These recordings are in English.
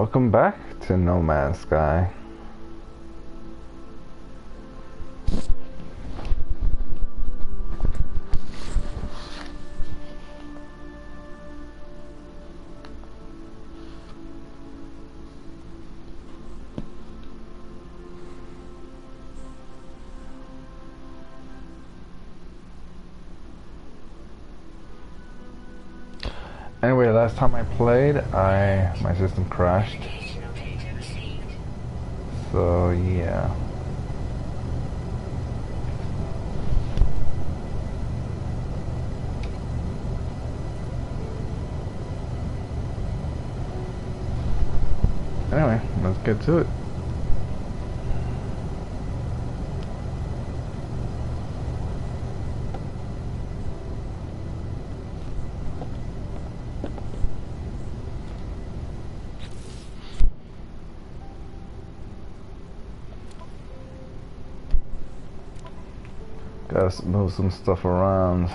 Welcome back to No Man's Sky. Anyway, last time I played, my system crashed. So yeah. Anyway, let's get to it. Gotta move some stuff around.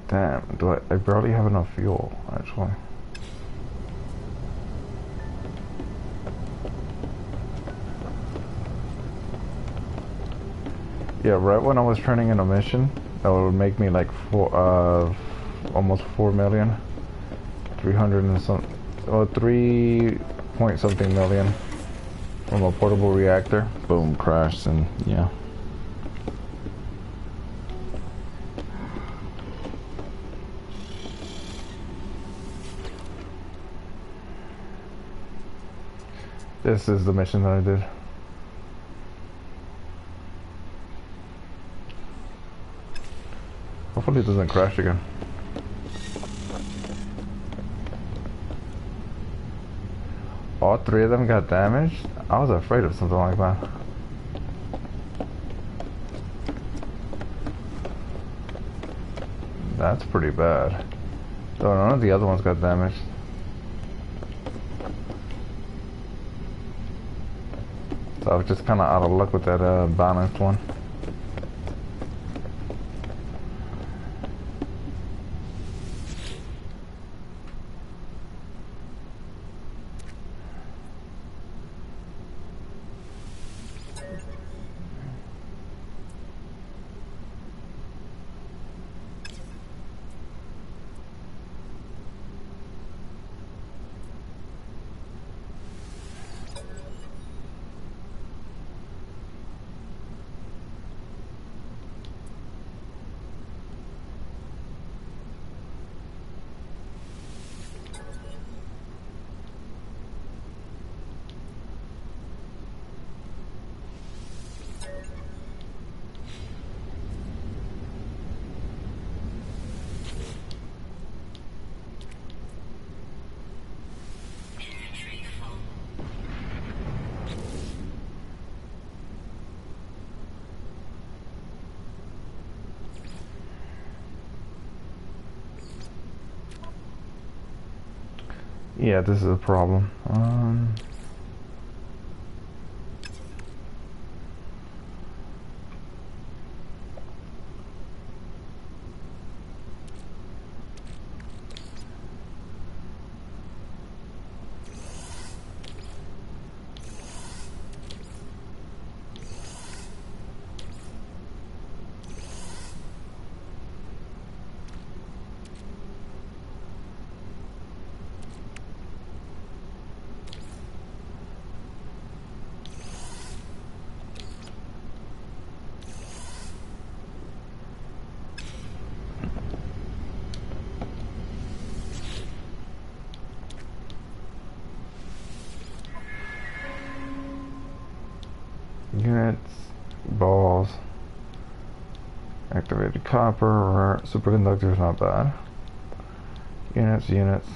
Damn, I barely have enough fuel, actually. Yeah, right when I was turning in a mission, that would make me like almost 4 million. 300 and some, 3 point something million from a portable reactor. Boom, crashed, and yeah. This is the mission that I did. Hopefully it doesn't crash again. All 3 of them got damaged? I was afraid of something like that. That's pretty bad. Though none of the other ones got damaged. So I was just kind of out of luck with that balanced one. Yeah, this is a problem. Units, balls, activated copper, superconductors, not bad. Units.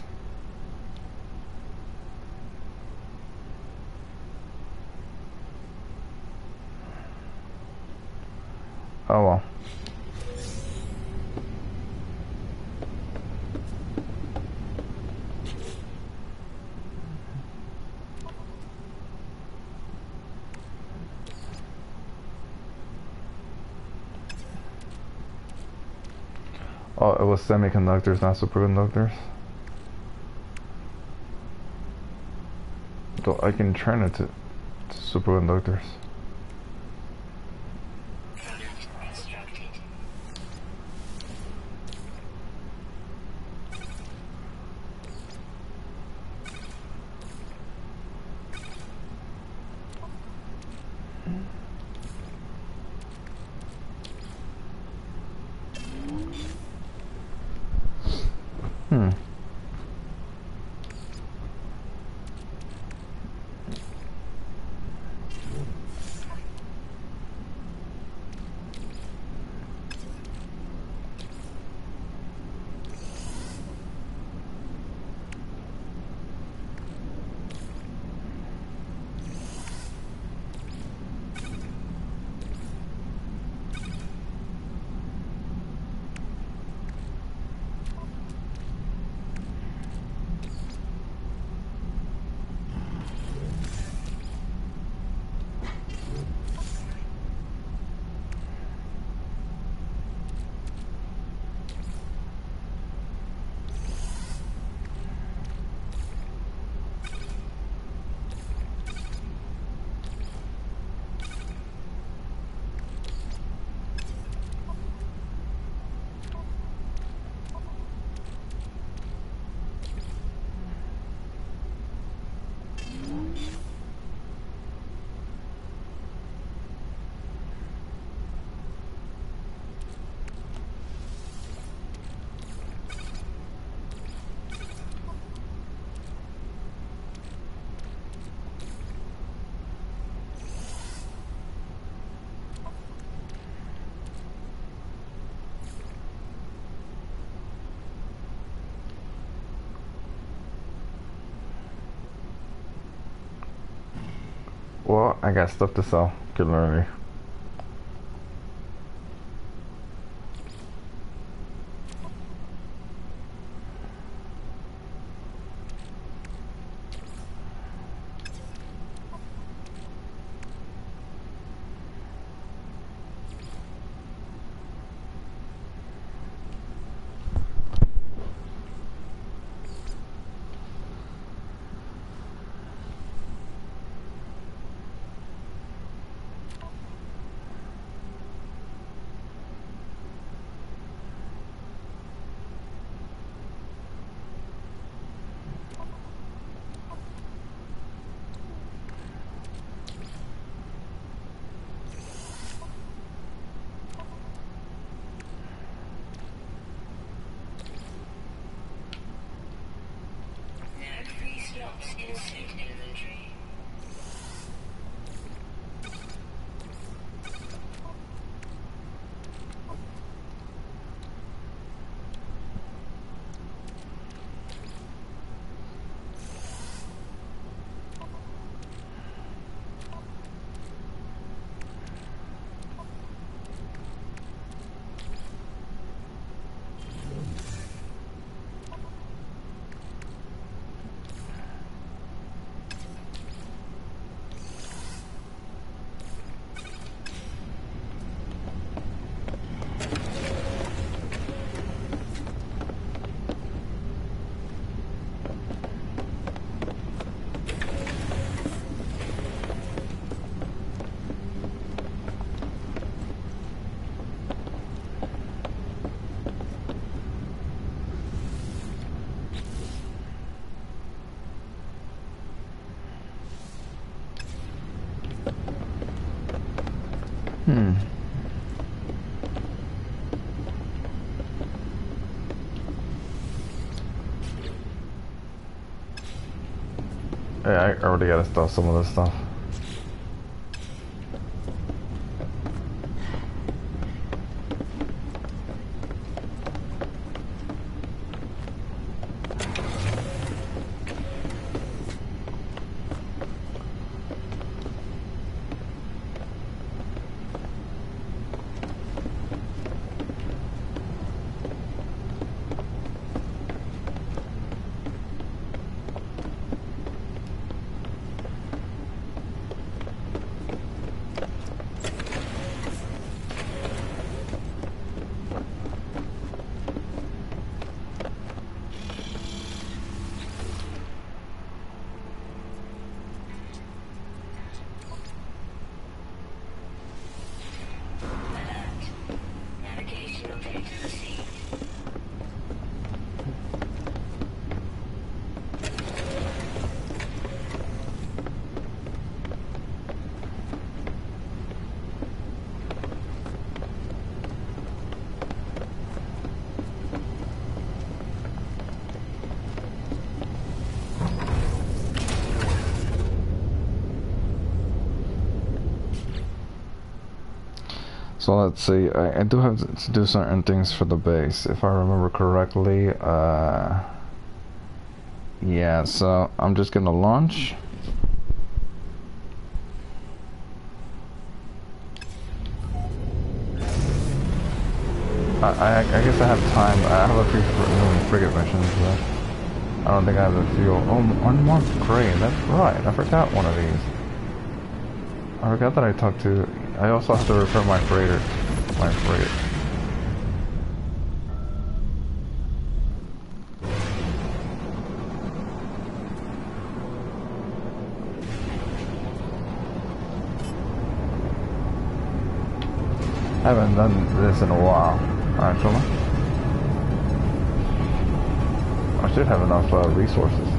Oh well. Oh, it was semiconductors, not superconductors. I can turn it to superconductors. Hmm. Well, I got stuff to sell. Good learning. Yeah, I already gotta stop some of this stuff. So let's see, I do have to do certain things for the base, if I remember correctly. Yeah, so I'm just gonna launch. I guess I have time. I have a few frigate missions, but I don't think I have the fuel. Oh, unmarked crane, that's right, I forgot one of these. I forgot that I talked to... I also have to repair my freighter. My frigate. I haven't done this in a while, actually. I should have enough resources.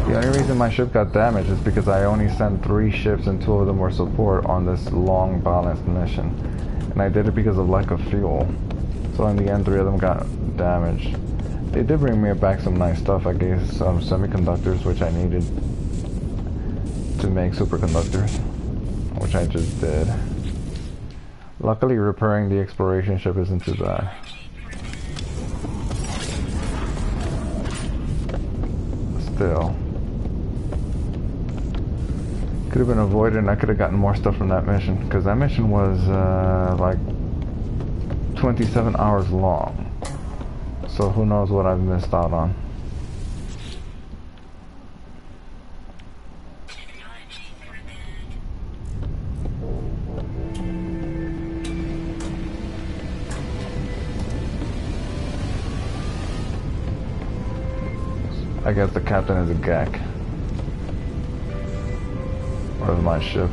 The only reason my ship got damaged is because I only sent 3 ships and 2 of them were support on this long balanced mission. And I did it because of lack of fuel. So in the end 3 of them got damaged. They did bring me back some nice stuff. I gave some semiconductors which I needed to make superconductors, which I just did. Luckily repairing the exploration ship isn't too bad. Still. Could have been avoided and I could have gotten more stuff from that mission, because that mission was like 27 hours long. So who knows what I've missed out on. I guess the captain is a GAC. Where's my ship?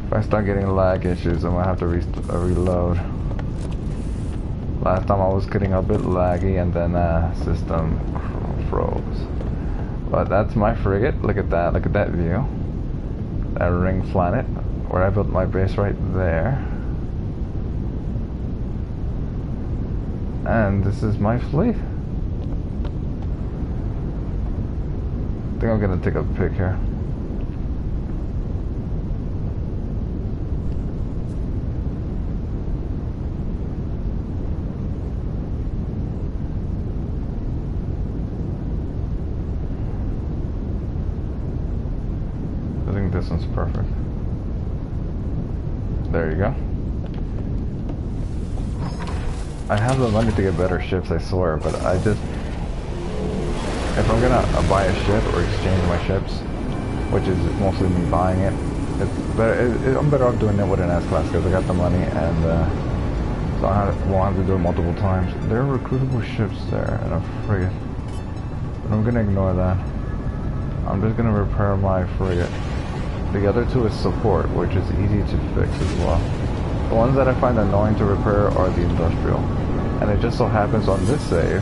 If I start getting lag issues, I'm gonna have to reload. Last time I was getting a bit laggy and then system froze. But that's my frigate. Look at that view. That ring planet where I built my base right there. And this is my fleet. I think I'm gonna take a pic here. I think this one's perfect. There you go. I have the money to get better ships, I swear, but I just... If I'm gonna buy a ship or exchange my ships, which is mostly me buying it, it's better, I'm better off doing it with an S-Class because I got the money and so I won't have to do it multiple times. There are recruitable ships there and a frigate, but I'm gonna ignore that. I'm just gonna repair my frigate. The other 2 is support, which is easy to fix as well. The ones that I find annoying to repair are the industrial. And it just so happens on this save...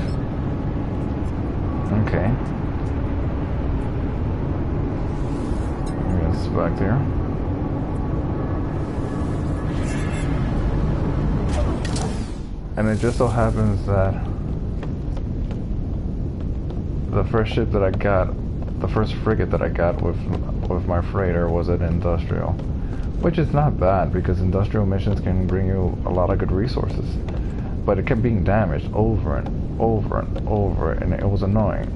Okay. Let me inspect here. And it just so happens that the first ship that I got, the first frigate that I got with my freighter was an industrial. Which is not bad, because industrial missions can bring you a lot of good resources. But it kept being damaged over and over and over, and it was annoying.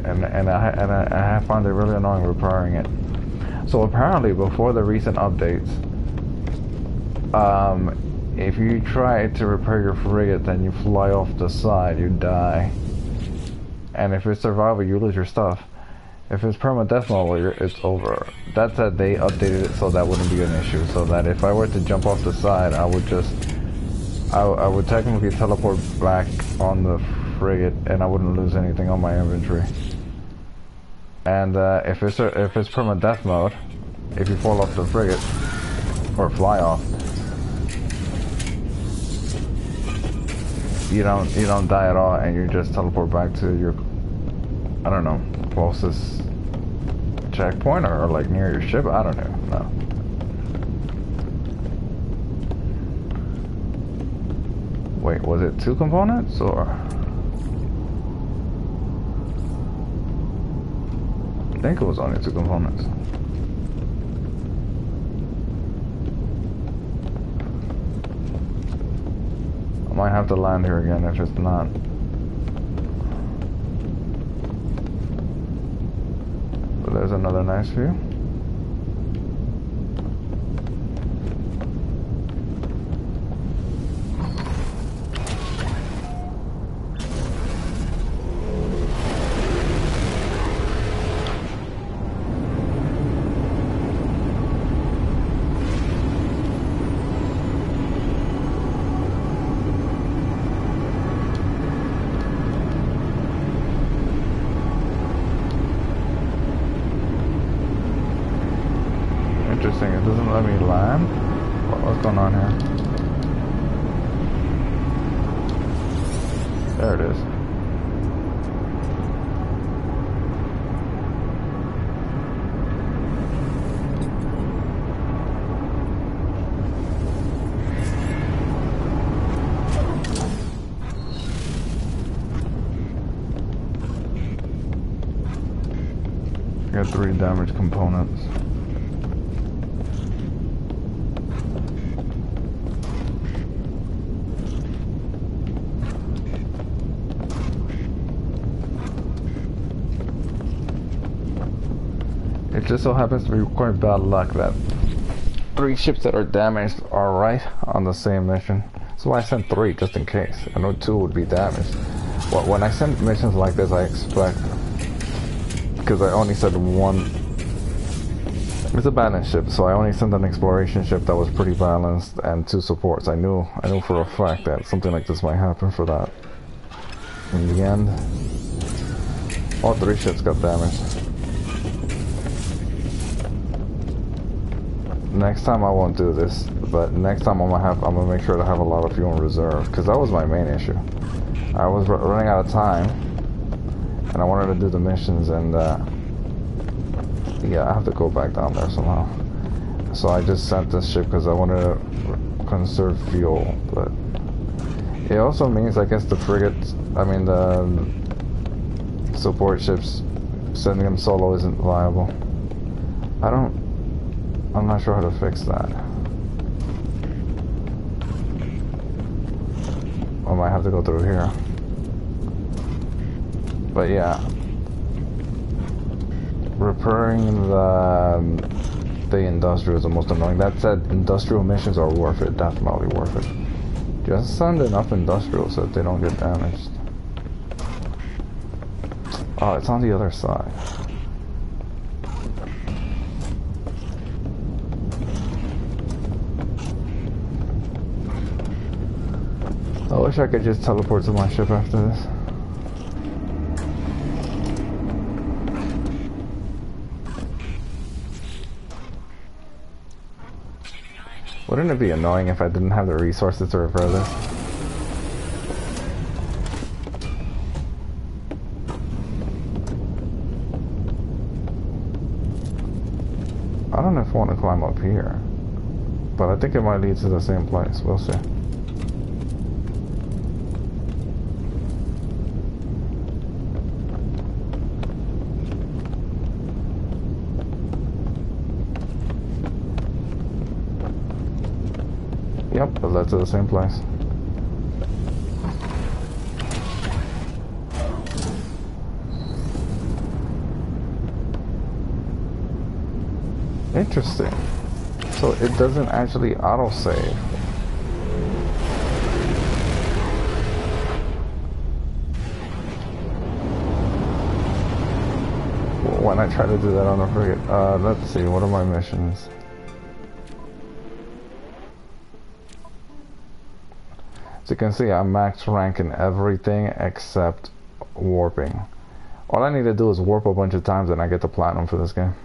And I found it really annoying repairing it. So apparently, before the recent updates, if you try to repair your frigate, then you fly off the side, you die. And if it's survival, you lose your stuff. If it's permadeath mode, it's over. That said, they updated it so that wouldn't be an issue. So that if I were to jump off the side, I would just... I would technically teleport back on the frigate and I wouldn't lose anything on my inventory. And if it's permadeath mode, if you fall off the frigate, or fly off, you don't die at all and you just teleport back to your, I don't know, closest checkpoint or like near your ship? I don't know. No. Wait, was it 2 components or? I think it was only 2 components. I might have to land here again if it's not. But there's another nice view. Interesting, it doesn't let me land. What's going on here? There it is. I got 3 damaged components. It just so happens to be quite bad luck that 3 ships that are damaged are right on the same mission. So I sent 3 just in case. I know 2 would be damaged. Well, when I send missions like this, I expect, because I only sent 1. It's a balanced ship, so I only sent an exploration ship that was pretty balanced and 2 supports. I knew for a fact that something like this might happen for that. In the end, all 3 ships got damaged. Next time I won't do this, but next time I'm gonna make sure to have a lot of fuel in reserve, because that was my main issue. I was running out of time, and I wanted to do the missions, and yeah, I have to go back down there somehow. So I just sent this ship because I wanted to conserve fuel, but it also means, I guess, the frigates, I mean the support ships, sending them solo isn't viable. I'm not sure how to fix that. I might have to go through here. But yeah. Repairing the industrial is the most annoying. That said, industrial missions are worth it, definitely worth it. Just send enough industrial so that they don't get damaged. Oh, it's on the other side. I wish I could just teleport to my ship after this. Wouldn't it be annoying if I didn't have the resources to repair this? I don't know if I want to climb up here, but I think it might lead to the same place. We'll see. Yep, it led to the same place. Interesting. So it doesn't actually autosave. When I try to do that on the frigate. Let's see, what are my missions? So you can see I'm max rank in everything except warping. All I need to do is warp a bunch of times and I get the platinum for this game.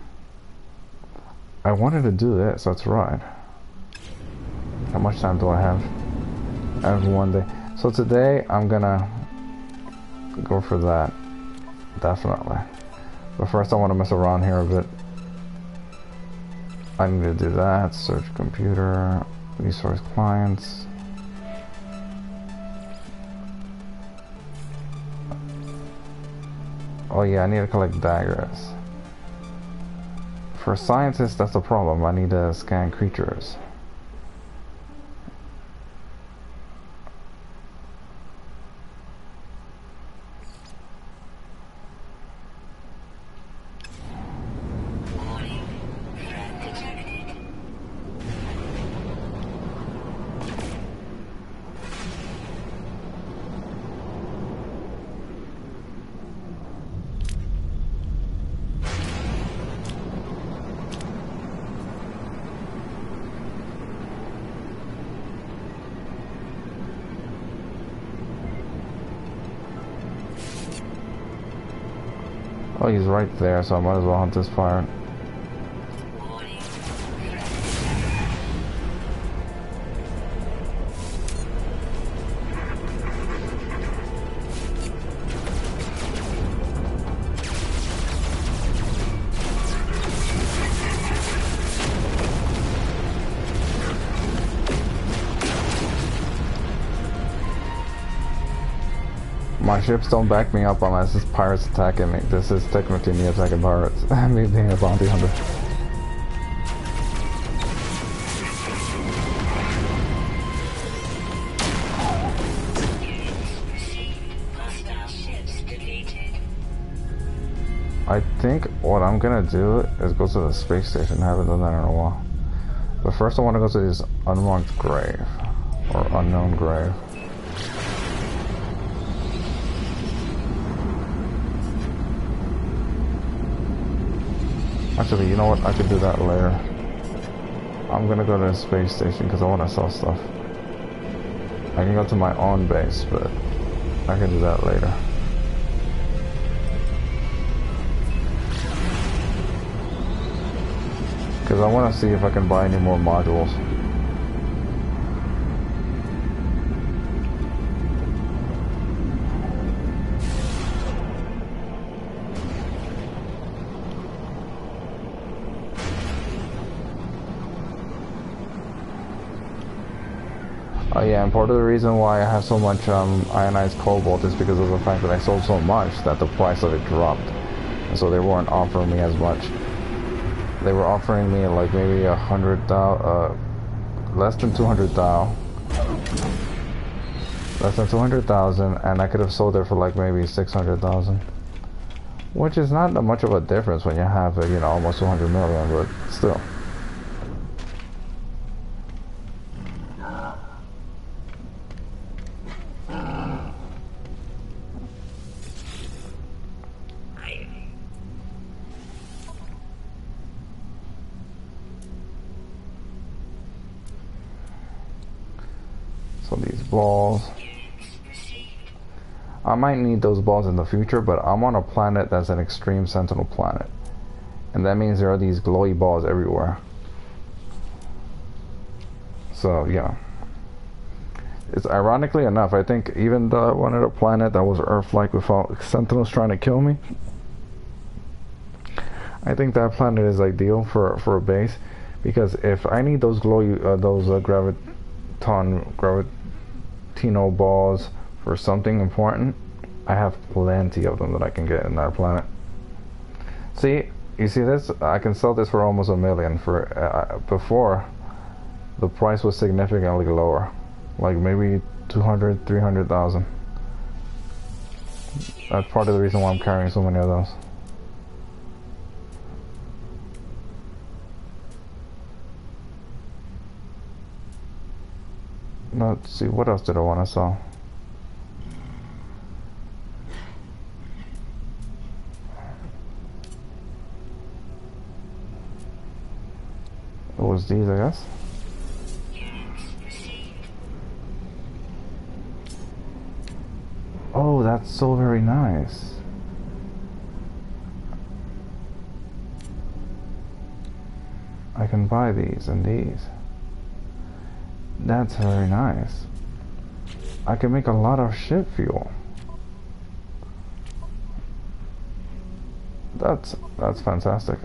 I wanted to do this, that's right. How much time do I have? I have 1 day. So today I'm gonna go for that. Definitely. But first I want to mess around here a bit. I need to do that. Search computer, resource clients. Oh yeah, I need to collect daggers. For scientists, that's the problem. I need to scan creatures. Oh, he's right there, so I might as well hunt this pirate. My ships don't back me up unless it's pirates attacking me. This is technically me attacking pirates. Me being a bounty hunter. I think what I'm gonna do is go to the space station. I haven't done that in a while. But first I want to go to this unmarked grave. Or unknown grave. Actually, you know what? I could do that later. I'm gonna go to the space station because I want to sell stuff. I can go to my own base, but I can do that later. Because I want to see if I can buy any more modules. Oh yeah, and part of the reason why I have so much ionized cobalt is because of the fact that I sold so much that the price of it dropped. And so they weren't offering me as much. They were offering me like maybe 100 thou, less than 200 thou. Less than 200,000, and I could have sold it for like maybe 600,000. Which is not that much of a difference when you have, you know, almost 200 million, but still. So these balls, I might need those balls in the future, but I'm on a planet that's an extreme sentinel planet, and that means there are these glowy balls everywhere. So yeah, it's ironically enough, I think even though I wanted a planet that was Earth-like without sentinels trying to kill me, I think that planet is ideal for a base, because if I need those glowy gravitino balls for something important, I have plenty of them that I can get in that planet. See, you see this? I can sell this for almost $1 million. For before, the price was significantly lower, like maybe 200, 300,000. That's part of the reason why I'm carrying so many of those. Let's see, what else did I want to sell? It was these, I guess. Oh, that's so very nice. I can buy these and these. That's very nice. I can make a lot of ship fuel. That's fantastic.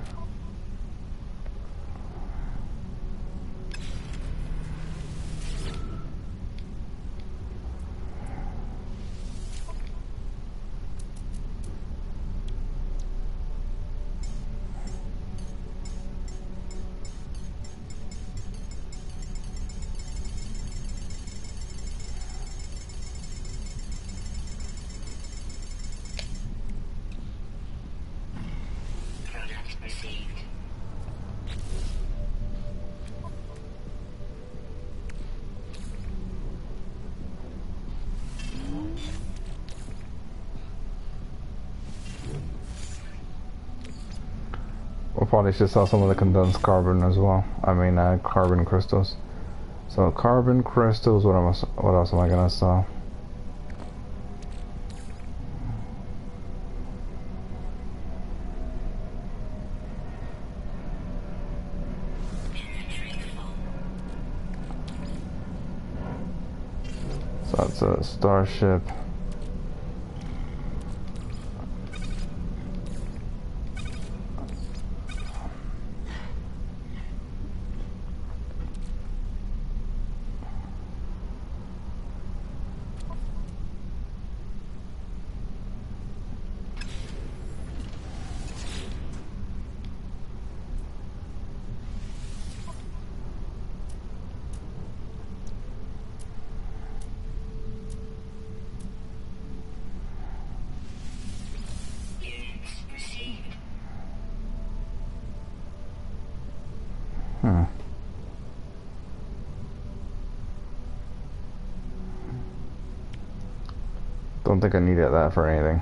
probably should sell some of the condensed carbon as well. I mean, carbon crystals. So carbon crystals. What else am I gonna sell? So that's a starship. Don't think I needed that for anything.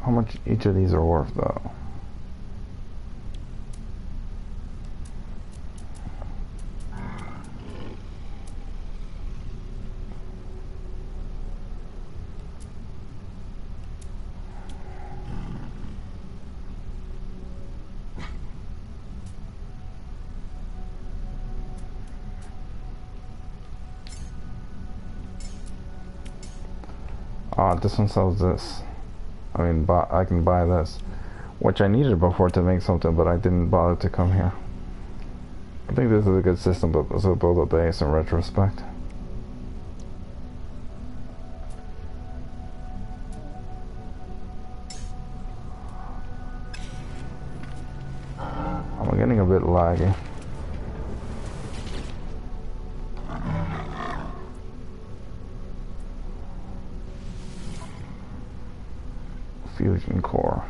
How much each of these are worth though? This one sells this. I mean, I can buy this, which I needed before to make something, but I didn't bother to come here. I think this is a good system to build a base in retrospect. I'm getting a bit laggy. Fusion core.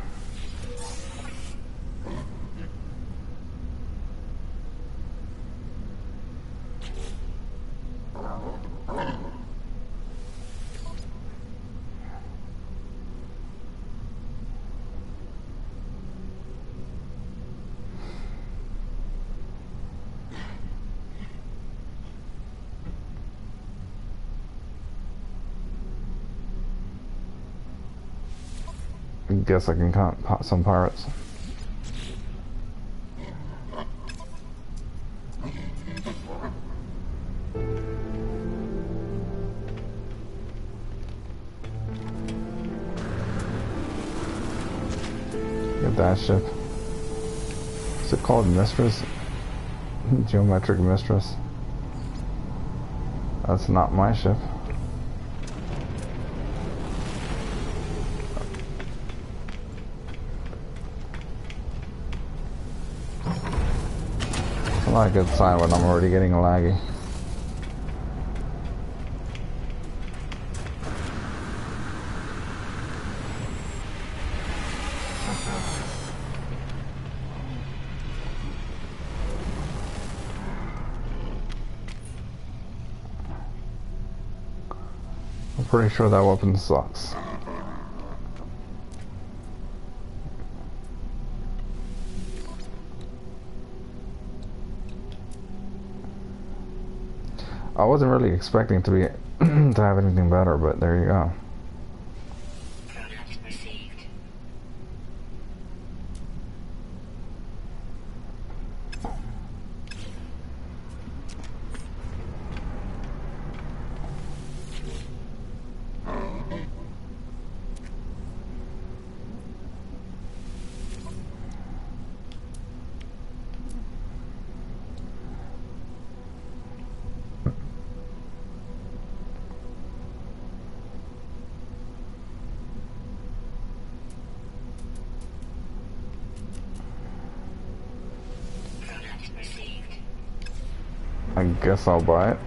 Guess I can count some pirates. Get that ship. Is it called Mistress? Geometric Mistress. That's not my ship. Not a good sign when I'm already getting laggy. I'm pretty sure that weapon sucks. I wasn't really expecting to be to have anything better, but there you go. I guess I'll buy it.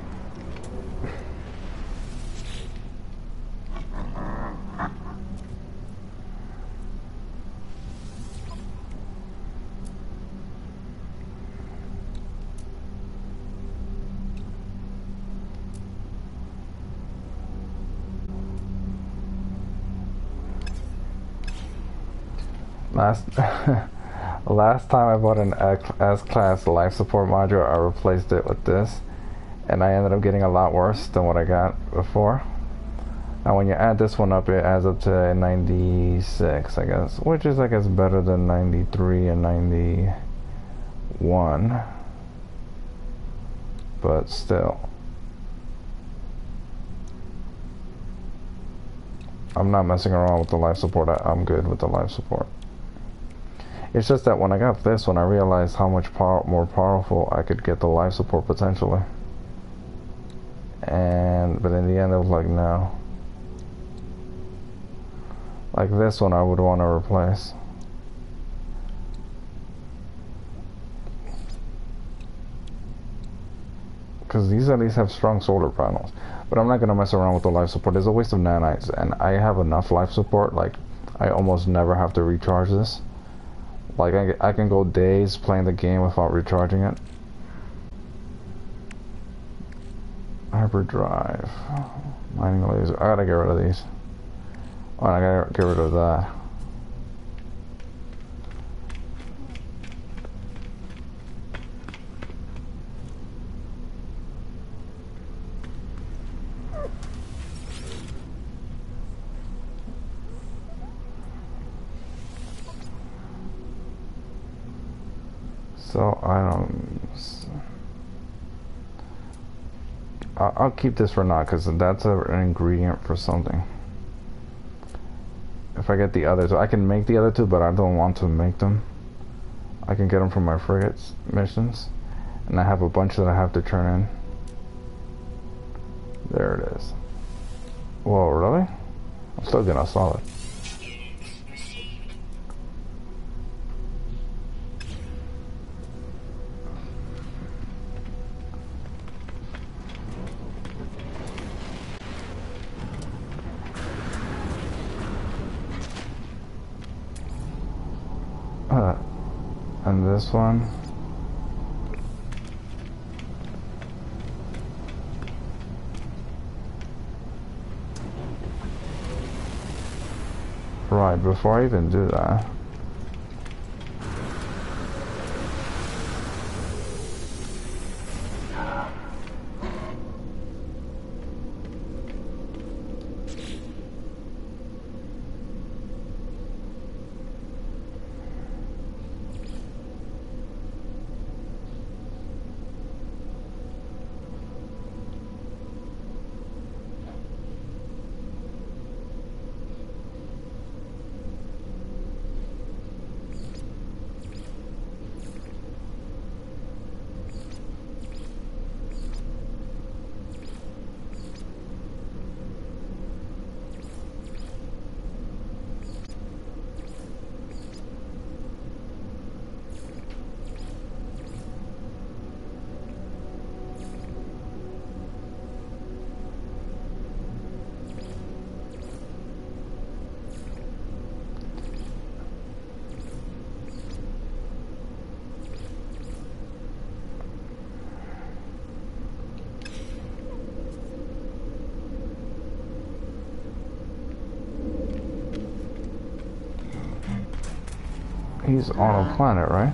Last last time I bought an S-Class life support module, I replaced it with this, and I ended up getting a lot worse than what I got before. Now when you add this one up, it adds up to 96, I guess, which is, I guess, better than 93 and 91, but still. I'm not messing around with the life support. I'm good with the life support. It's just that when I got this one, I realized how much more powerful I could get the life support potentially. But in the end, it was like, no. Like this one, I would want to replace. Because these at least have strong solar panels. But I'm not going to mess around with the life support. It's a waste of nanites, and I have enough life support. Like, I almost never have to recharge this. Like, I can go days playing the game without recharging it. Hyperdrive. Mining laser. I gotta get rid of these. Oh, I gotta get rid of that. So I'll keep this for now because that's an ingredient for something. If I get the other two, I can make the other two, but I don't want to make them. I can get them from my frigates missions, and I have a bunch that I have to turn in. There it is. Whoa, really? I'm still getting a solid. And this one. Right, before I even do that. He's on a planet, right?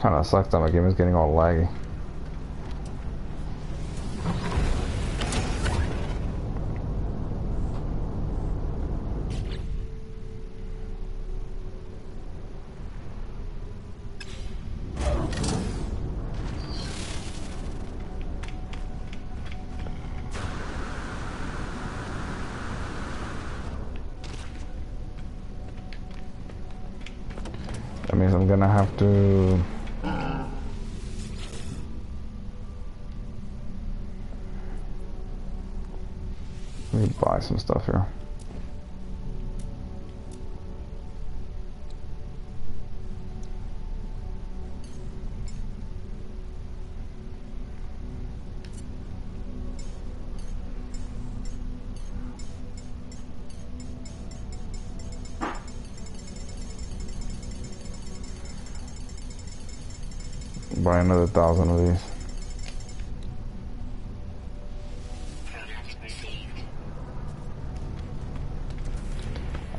Kinda sucks that my game is getting all laggy. That means I'm gonna have to me buy some stuff here. Buy another 1,000 of these.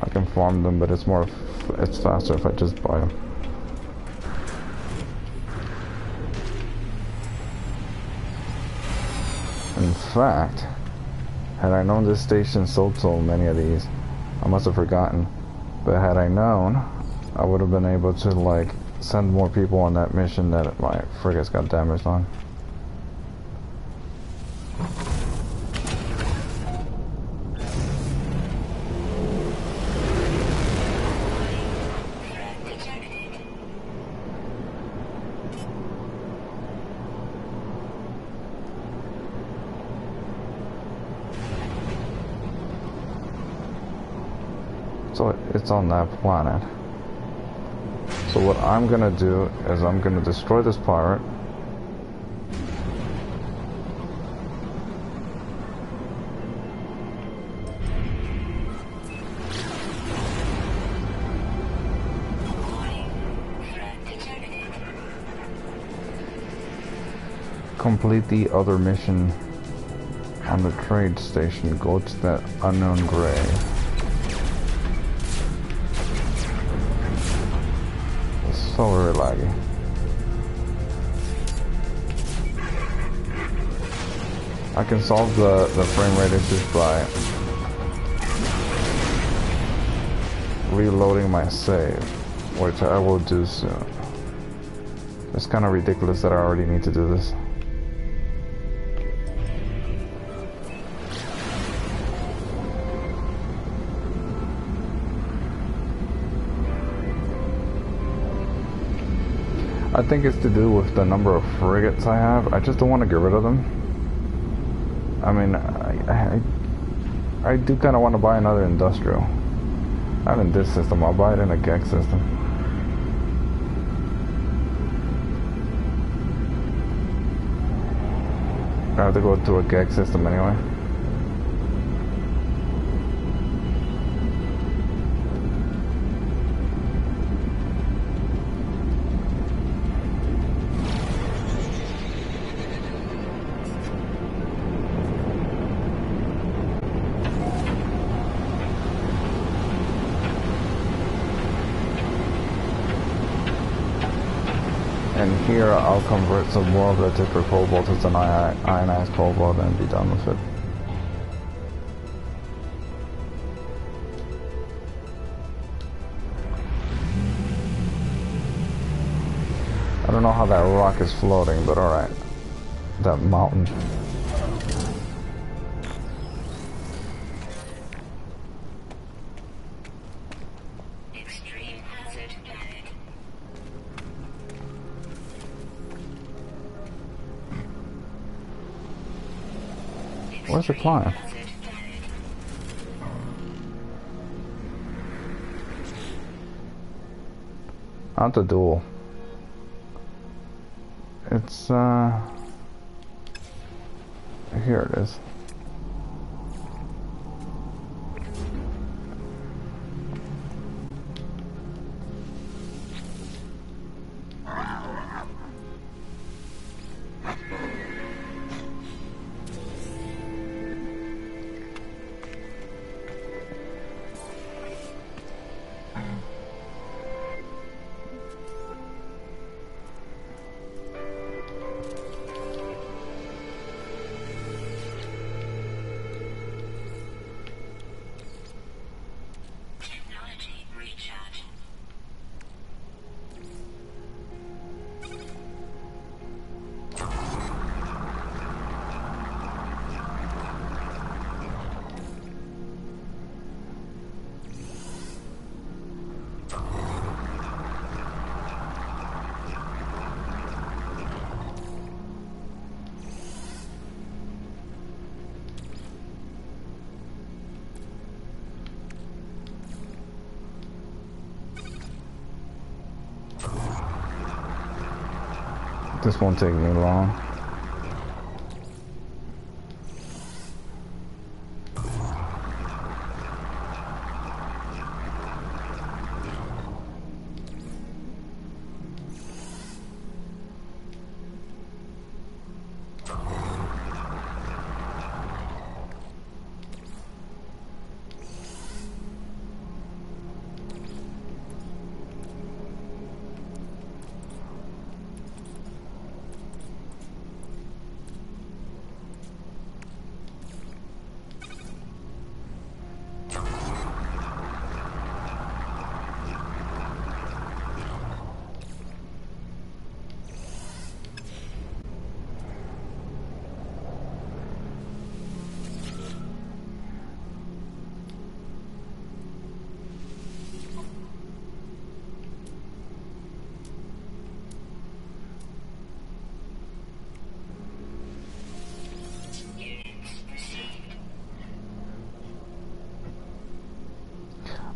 I can farm them, but it's faster if I just buy them. In fact, had I known this station sold so many of these, I must have forgotten. But had I known, I would have been able to like send more people on that mission that my frigates got damaged on. So it's on that planet. So what I'm gonna do is I'm gonna destroy this pirate. Complete the other mission on the trade station. Go to that unknown grave. So very laggy. I can solve the frame rate issues by reloading my save, which I will do soon. It's kind of ridiculous that I already need to do this. I think it's to do with the number of frigates I have. I just don't want to get rid of them. I mean, I do kind of want to buy another industrial. Not in this system, I'll buy it in a GEX system. I have to go to a GEX system anyway. And here I'll convert some more of the Tipper Cobalt to an ionized Cobalt and be done with it. I don't know how that rock is floating, but alright. That mountain. Where's the climb? Not the duel. It's here it is. This won't take me long.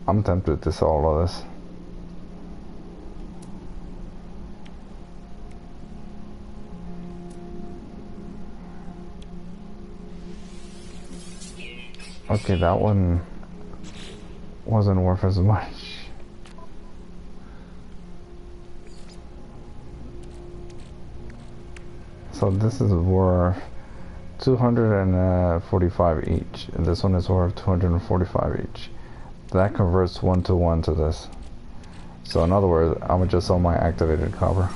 I'm tempted to sell all of this. Okay, that one wasn't worth as much. So this is worth 245 each, and this one is worth 245 each. That converts 1-to-1 to this. So in other words, I'm gonna just sell my activated copper.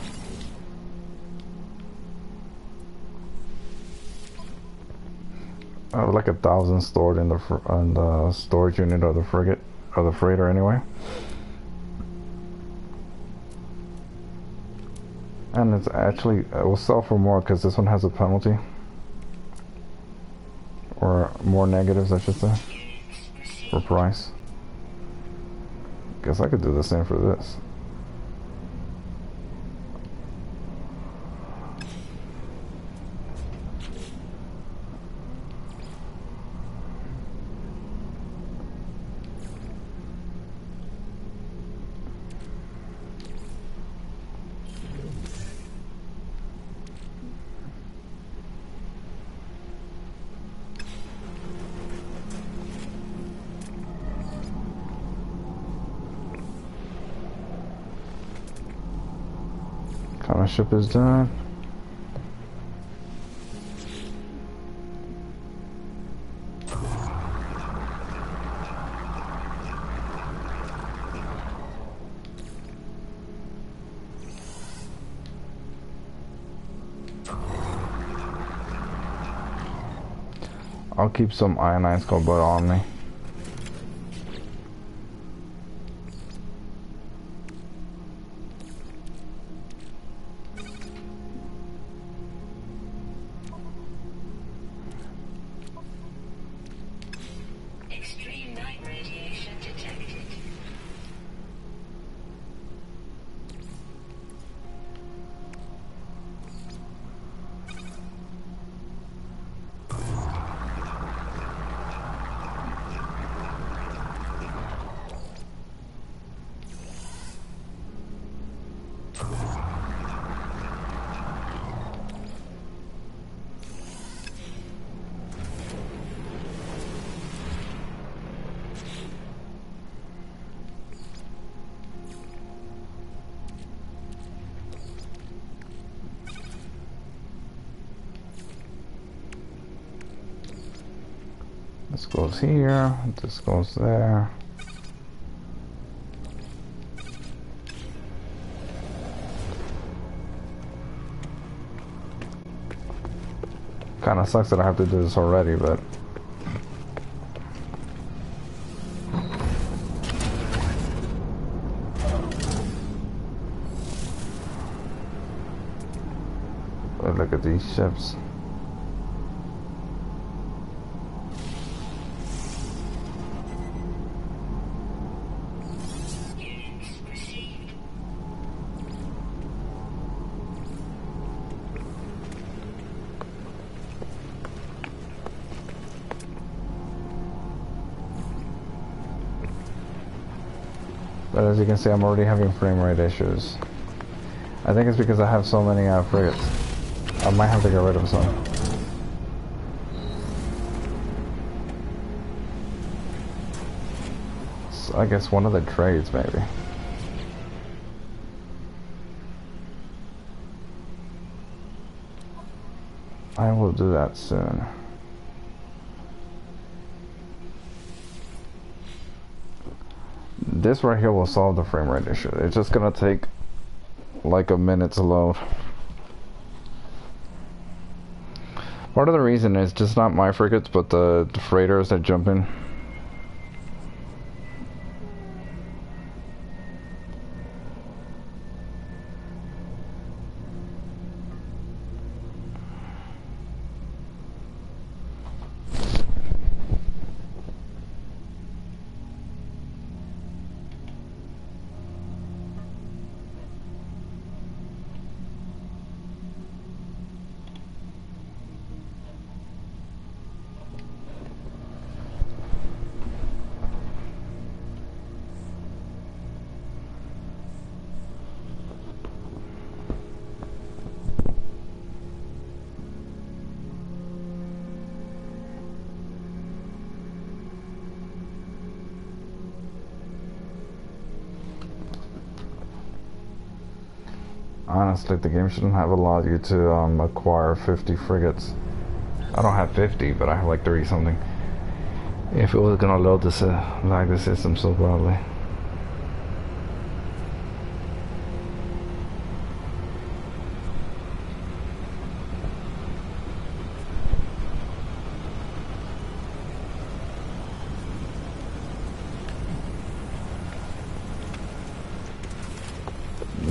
I have like 1,000 stored in the storage unit of the frigate, or the freighter anyway. And it's actually, it will sell for more because this one has a penalty. Or more negatives, I should say, for price. Guess I could do the same for this. Kind of ship is done. I'll keep some ionized cobalt on me. This goes here, this goes there. Kinda sucks that I have to do this already, but look at these ships. But as you can see, I'm already having frame rate issues. I think it's because I have so many frigates. I might have to get rid of some. So I guess one of the trades, maybe. I will do that soon. This right here will solve the frame rate issue. It's just gonna take like a minute to load. Part of the reason is just not my frigates, but the freighters that jump in. Honestly, the game shouldn't have allowed you to acquire 50 frigates. I don't have 50, but I have like 30 something. If it was gonna load this, lag the system so badly.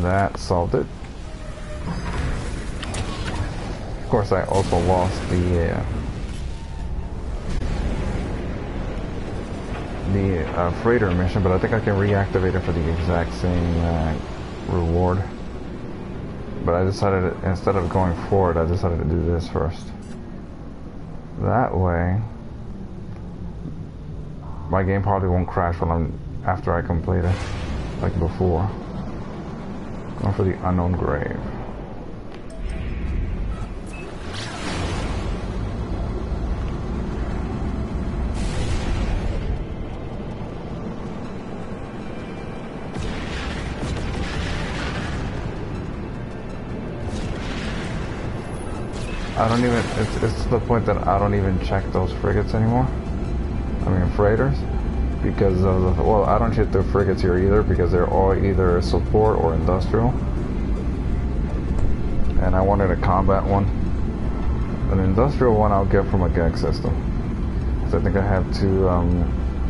That solved it. Of course, I also lost the freighter mission, but I think I can reactivate it for the exact same reward. But I decided, instead of going forward, I decided to do this first. That way, my game probably won't crash when after I complete it, like before. Going for the unknown grave. I don't even, it's to the point that I don't even check those frigates anymore. I mean freighters. Because of the, well, I don't check the frigates here either because they're all either support or industrial. And I wanted a combat one. An industrial one I'll get from a gag system. Because I think I have 2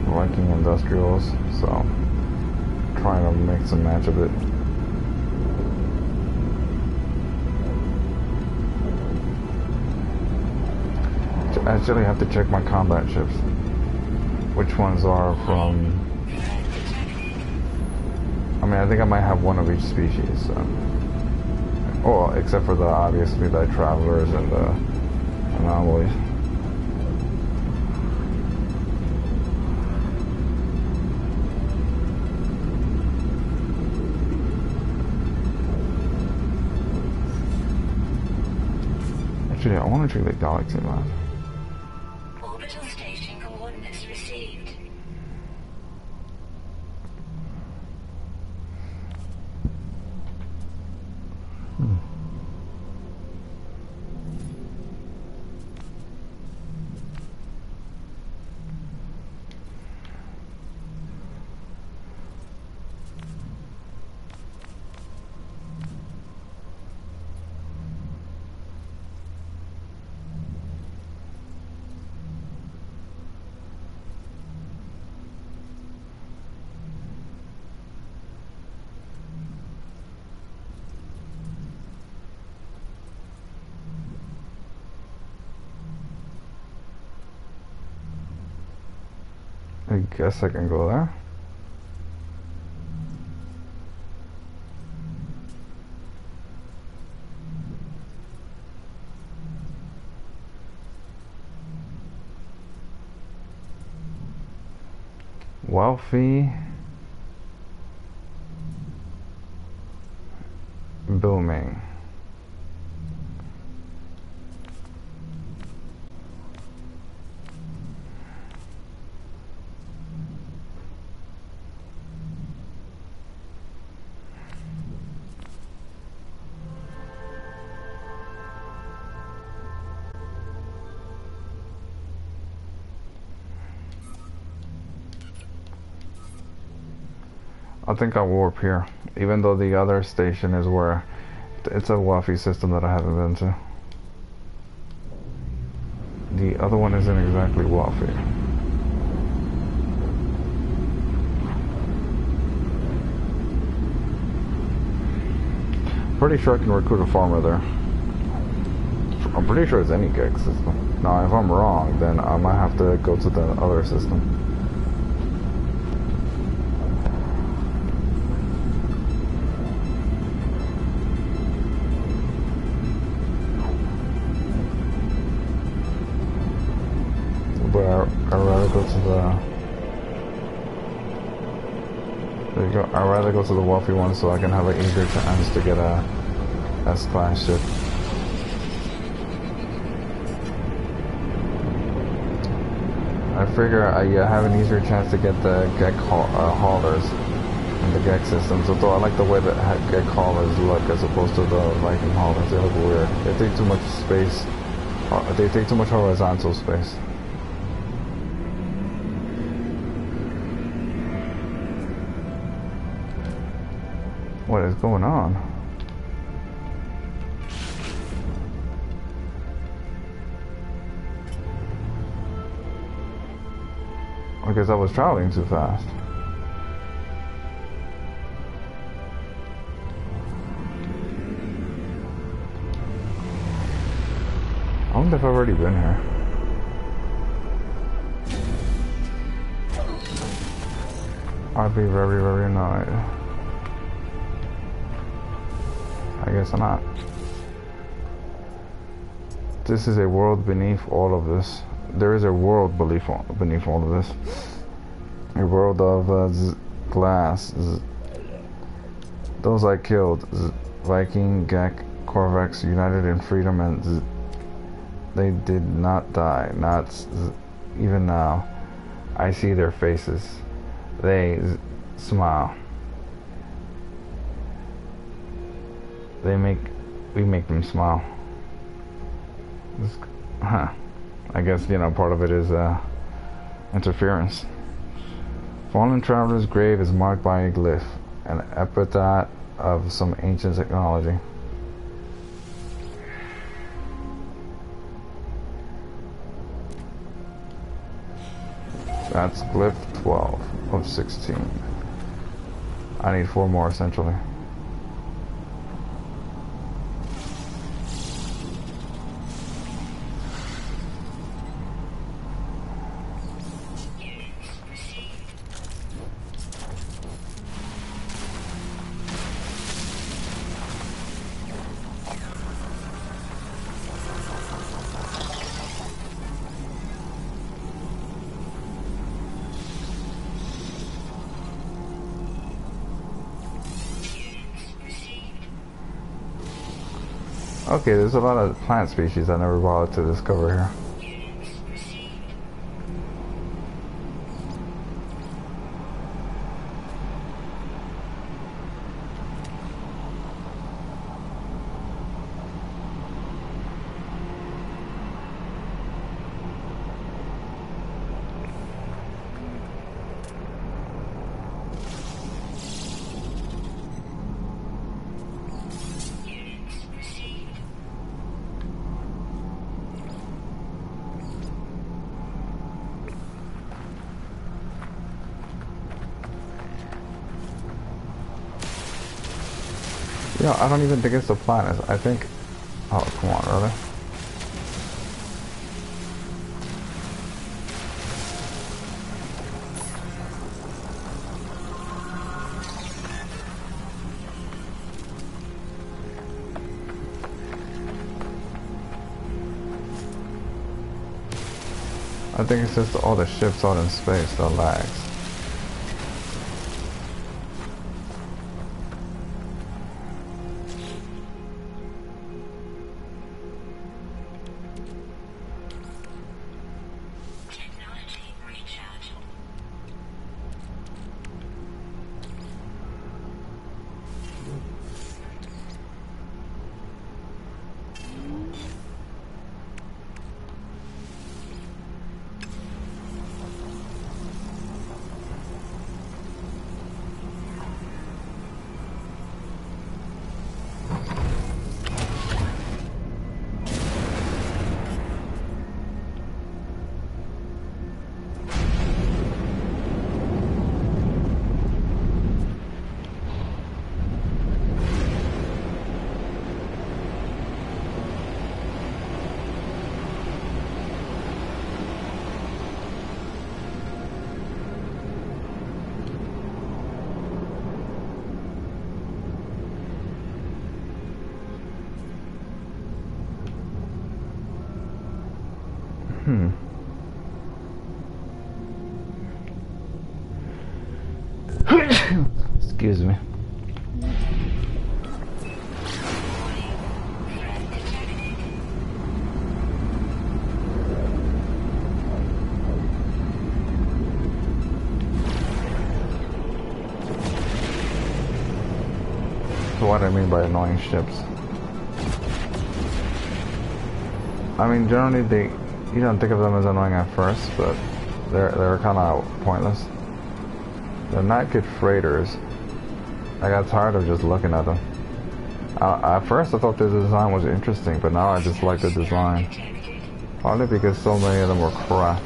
Viking industrials, so I'm trying to make some match of it. I actually have to check my combat ships. Which ones are from... I mean, I think I might have one of each species, so... Well, except for the, obviously, the travelers and the anomalies. Actually, I want to check the galaxy map. Orbital station coordinates received. I guess I can go there. Wealthy booming. I think I'll warp here, even though the other station is where it's a Wi-Fi system that I haven't been to. The other one isn't exactly Wi-Fi. Pretty sure I can recruit a farmer there. I'm pretty sure it's any gig system. Now, if I'm wrong, then I might have to go to the other system. But I'd rather go to the... There you go. I'd rather go to the wealthy one so I can have an easier chance to get a S-class ship. I figure I have an easier chance to get the GEC haulers in the GEC system. So though I like the way that GEC haulers look as opposed to the Viking haulers. They look weird. They take too much space. They take too much horizontal space. What is going on? I guess I was traveling too fast. I wonder if I've already been here. I'd be very, very annoyed. I guess not. This is a world beneath all of this. There is a world beneath all of this. A world of glass. Those I killed. Viking, Gek, Corvex, united in freedom, and they did not die. Not even now. I see their faces. They smile. We make them smile. I guess, you know, part of it is interference. Fallen Traveler's grave is marked by a glyph, an epitaph of some ancient technology. That's glyph 12 of 16. I need 4 more essentially. Okay, there's a lot of plant species I never bothered to discover here. You know, I don't even think it's the planet. I think... Oh, come on, really? I think it's just all the ships out in space that lags. Excuse me. So what I mean by annoying ships. I mean, generally you don't think of them as annoying at first, but they're kind of pointless. They're not good freighters. I got tired of just looking at them. At first I thought the design was interesting, but now I just like the design. Probably because so many of them were crap.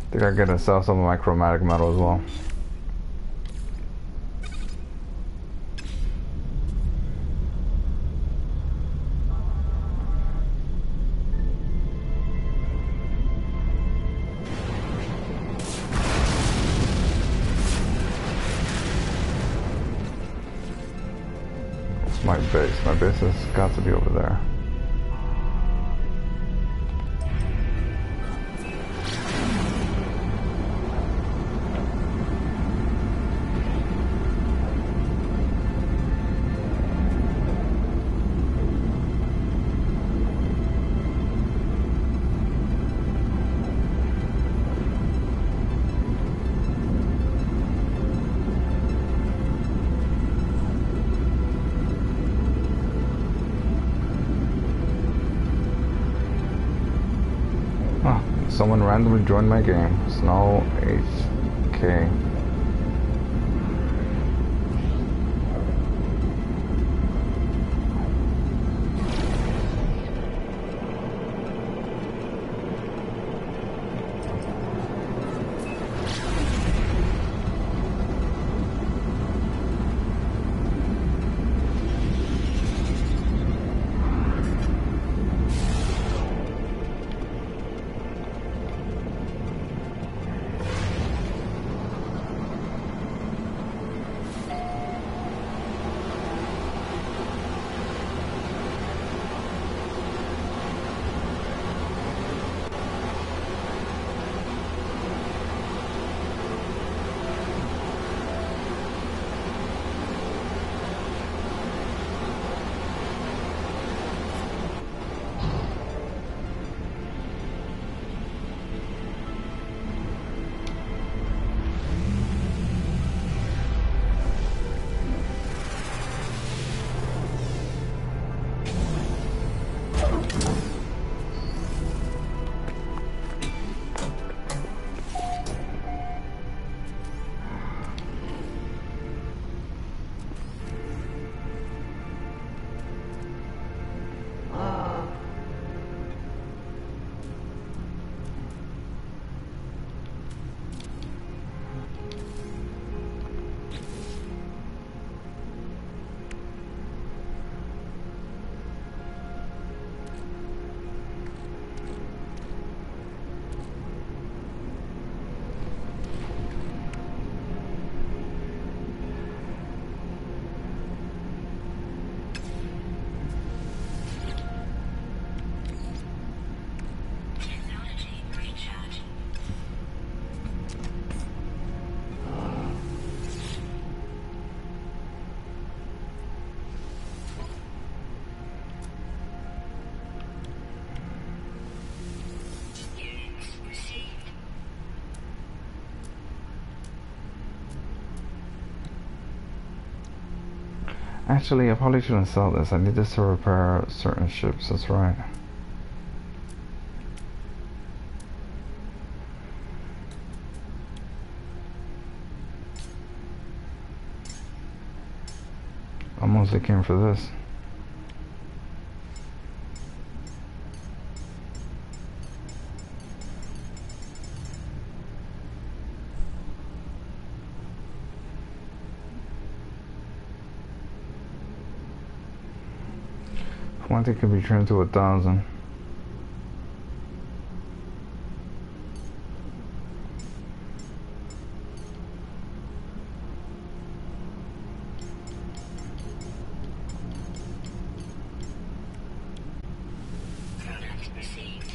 I think I'm gonna sell some of my chromatic metal as well. It's my base. My base has got to be over there. Someone randomly joined my game. Snow HK. Actually, I probably shouldn't sell this. I need this to repair certain ships, that's right. I mostly came for this. One thing can be trimmed to 1,000. Product received.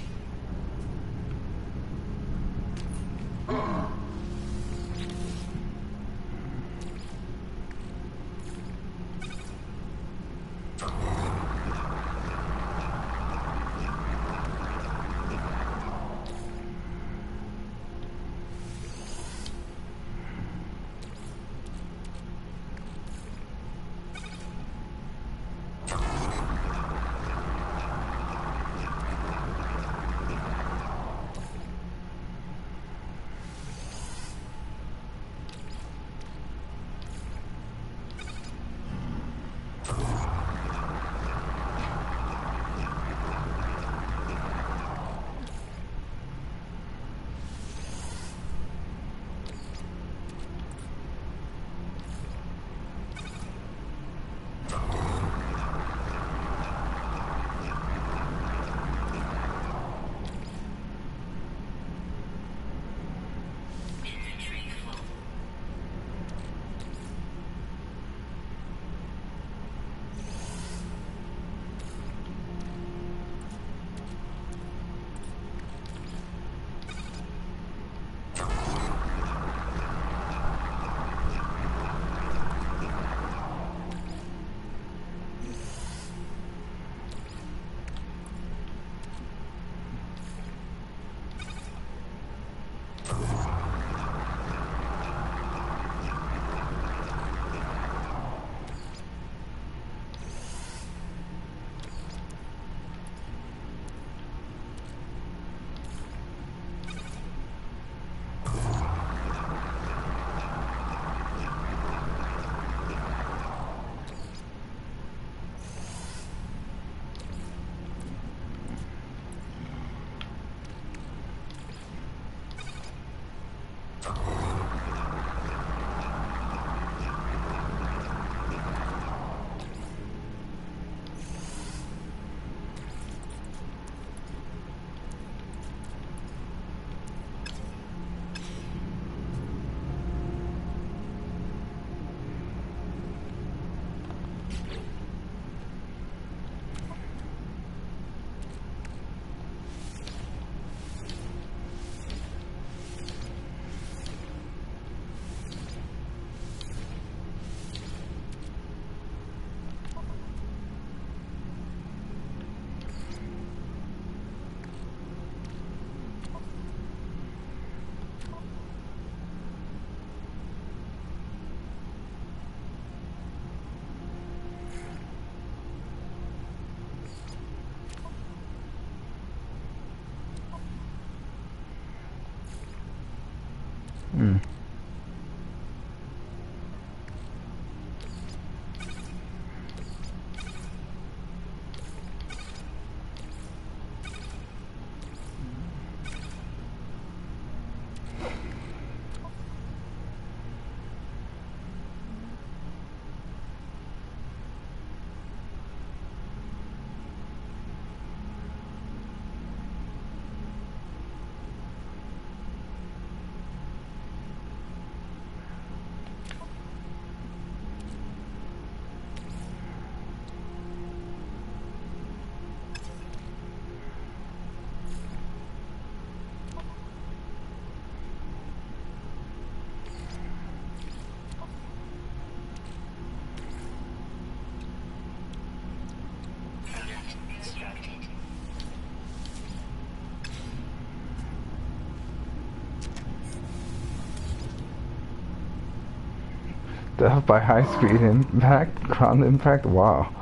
Death by high speed impact, ground impact. Wow,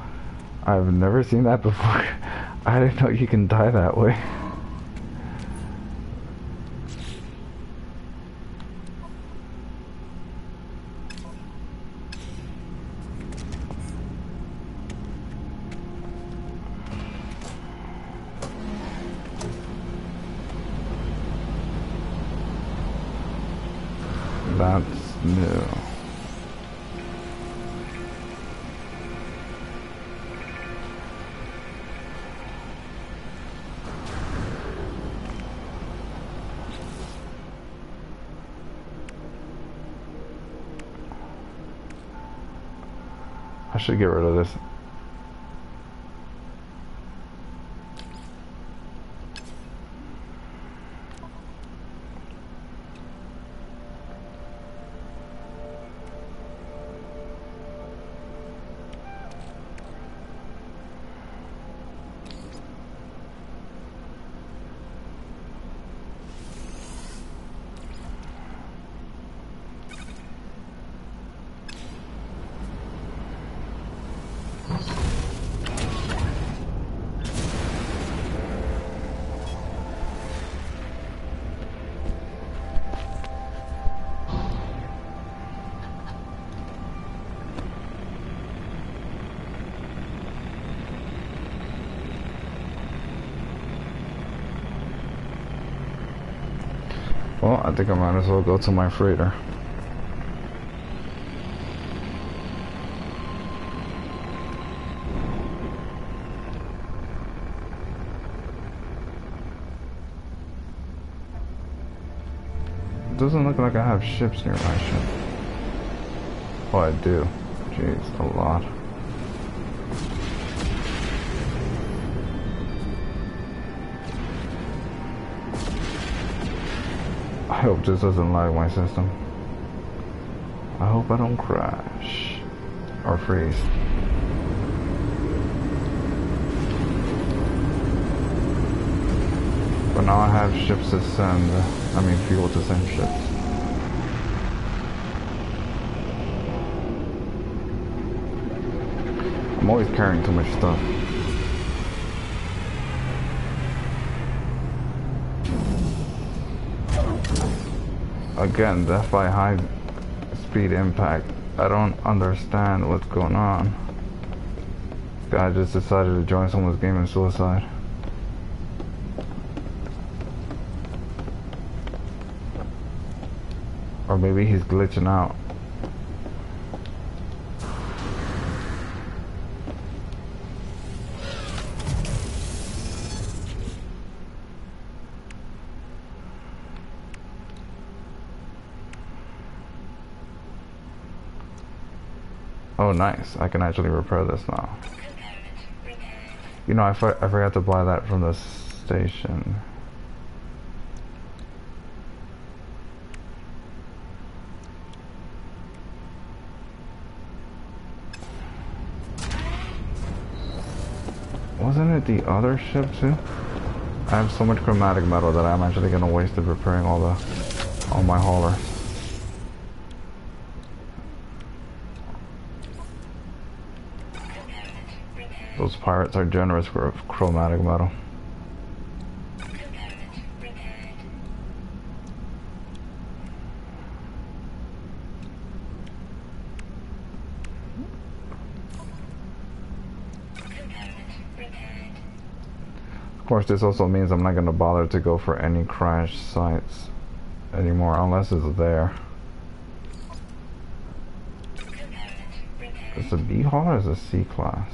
I've never seen that before. I didn't know you can die that way. That's new. I should get rid of this. Well, I think I might as well go to my freighter. Doesn't look like I have ships near my ship. Oh, I do. Jeez, a lot. I hope this doesn't lag my system. I hope I don't crash or freeze. But now I have ships to send, fuel to send ships. I'm always carrying too much stuff. Again, death by high speed impact. I don't understand what's going on. This guy just decided to join someone's game in suicide. Or maybe he's glitching out. Oh, nice. I can actually repair this now. You know, I forgot to buy that from the station. Wasn't it the other ship too? I have so much chromatic metal that I'm actually gonna waste it repairing all my haulers. Those pirates are generous for chromatic metal. Of course, this also means I'm not going to bother to go for any crash sites anymore unless it's there. Is it a B hauler or is it a C class?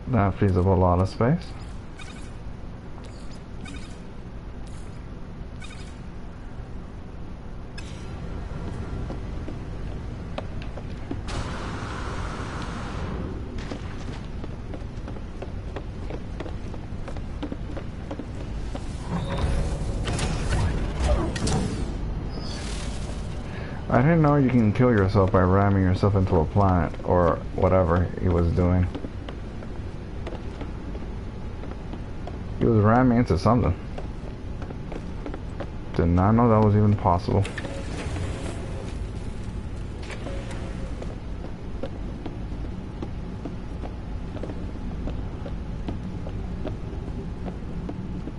That frees up a lot of space. I didn't know you can kill yourself by ramming yourself into a planet or whatever he was doing. He was ramming into something. Did not know that was even possible.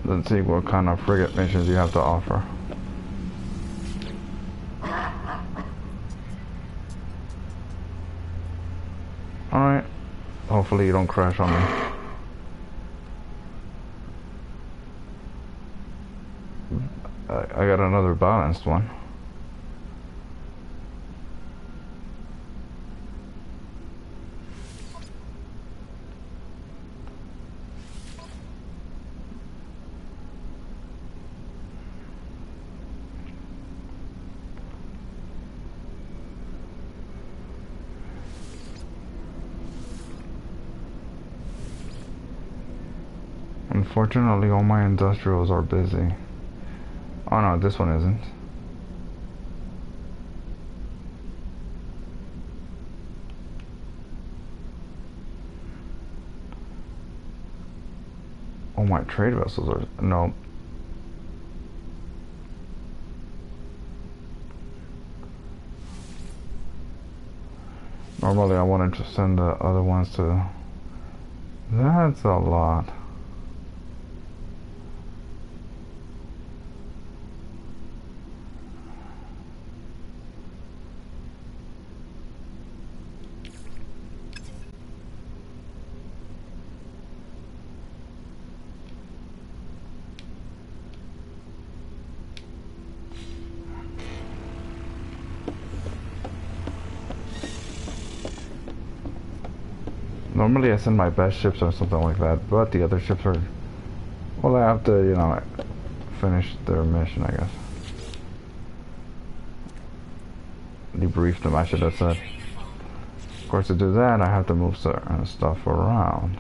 Let's see what kind of frigate missions you have to offer. Alright. Hopefully you don't crash on me. I got another balanced one. Unfortunately, all my industrials are busy. Oh no, this one isn't. Oh, my trade vessels are... No. Normally I wanted to send the other ones to... That's a lot. Normally I send my best ships or something like that, but the other ships are... Well, I have to, you know, finish their mission, I guess. Debrief them, I should have said. Of course, to do that, I have to move certain stuff around.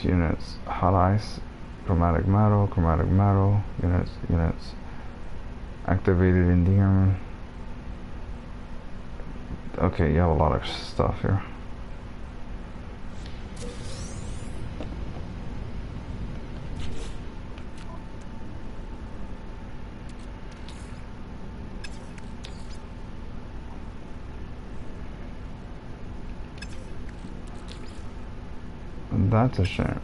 Units, hot ice, chromatic metal, units, activated endearment. Okay, you have a lot of stuff here. That's a shame.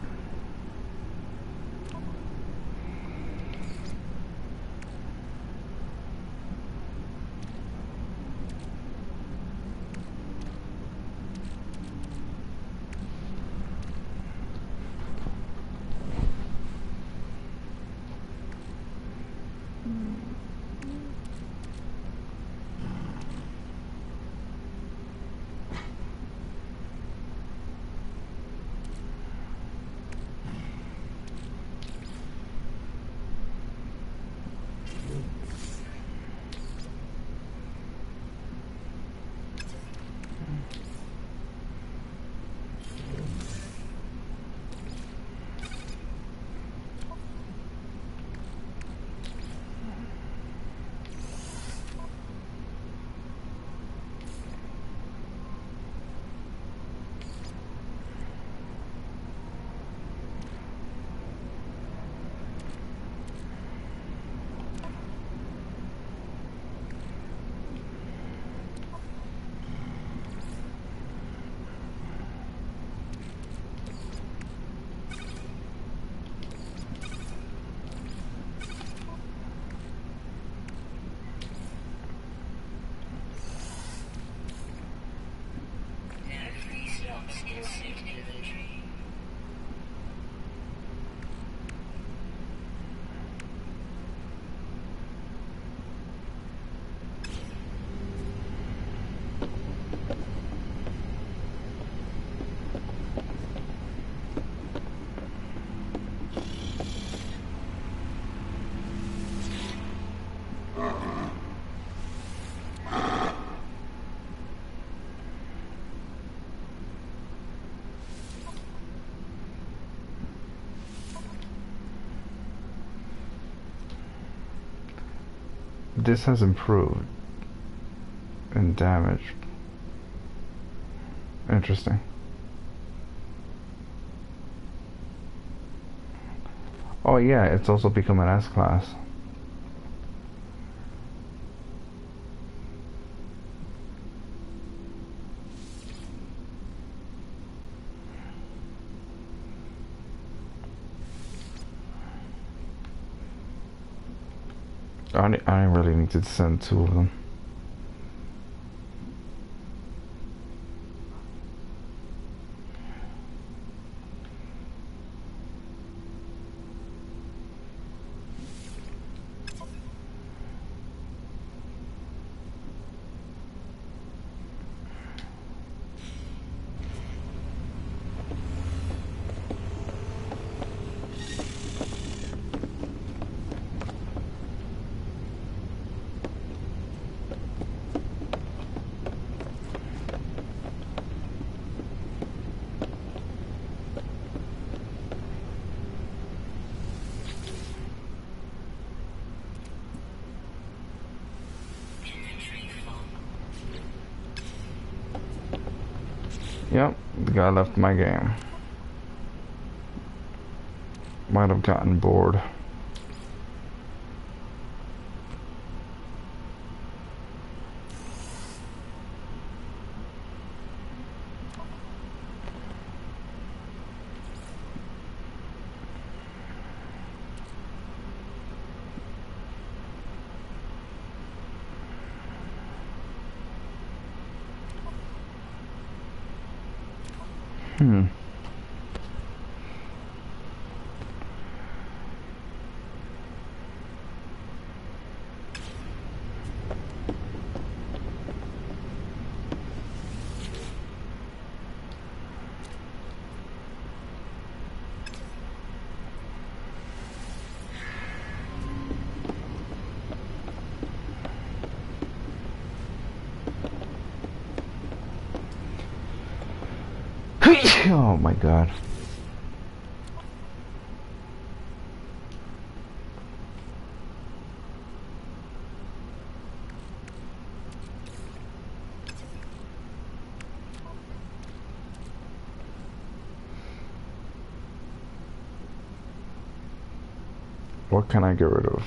this has improved in damage. Interesting. Oh yeah, it's also become an S class. I really need to send 2 of them. Yep, the guy left my game. Might have gotten bored. Oh my god. What can I get rid of?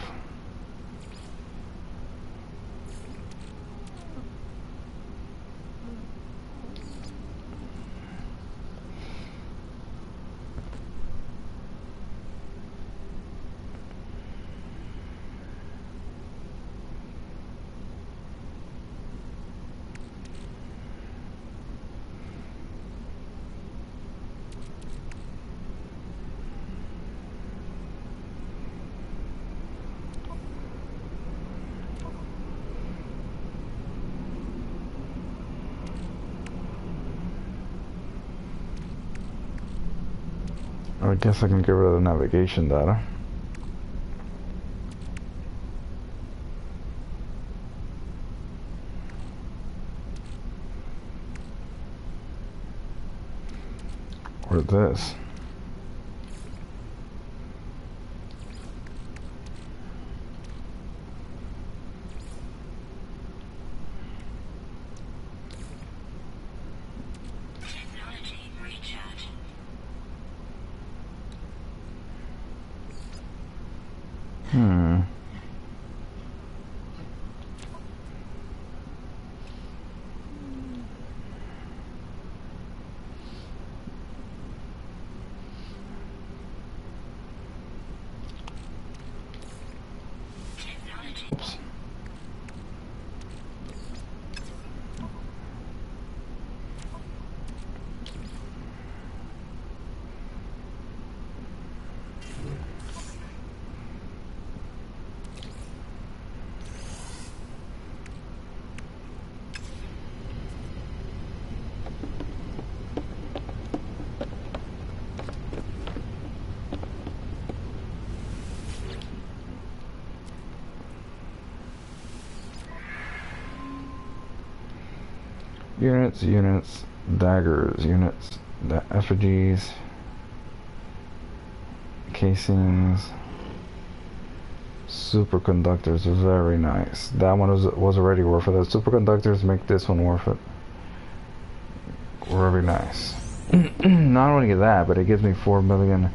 I guess I can get rid of the navigation data. Or this. Technology recharge. Oops. Units, daggers, units, effigies, casings, Superconductors are very nice. That one was already worth it. The superconductors make this one worth it. Very nice. Not only that, but it gives me 4 million.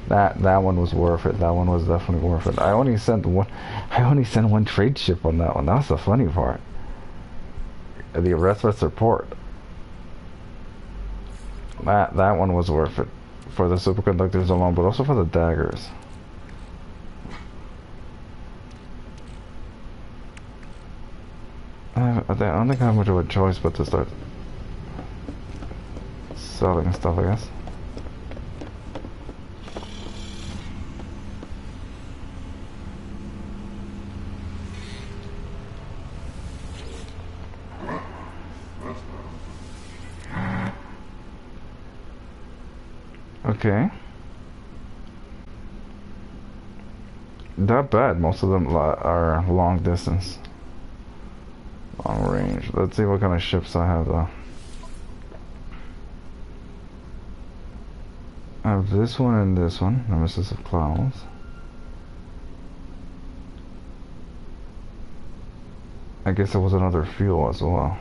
That one was worth it. That one was definitely worth it. I only sent one trade ship on that one. That's the funny part. The arrest report. That one was worth it for the superconductors alone, but also for the daggers. I don't think I have much of a choice but to start selling stuff, I guess. Okay. Not bad. Most of them are long distance. Long range. Let's see what kind of ships I have though. I have this one and this one. Nemesis of Clouds. I guess there was another fuel as well.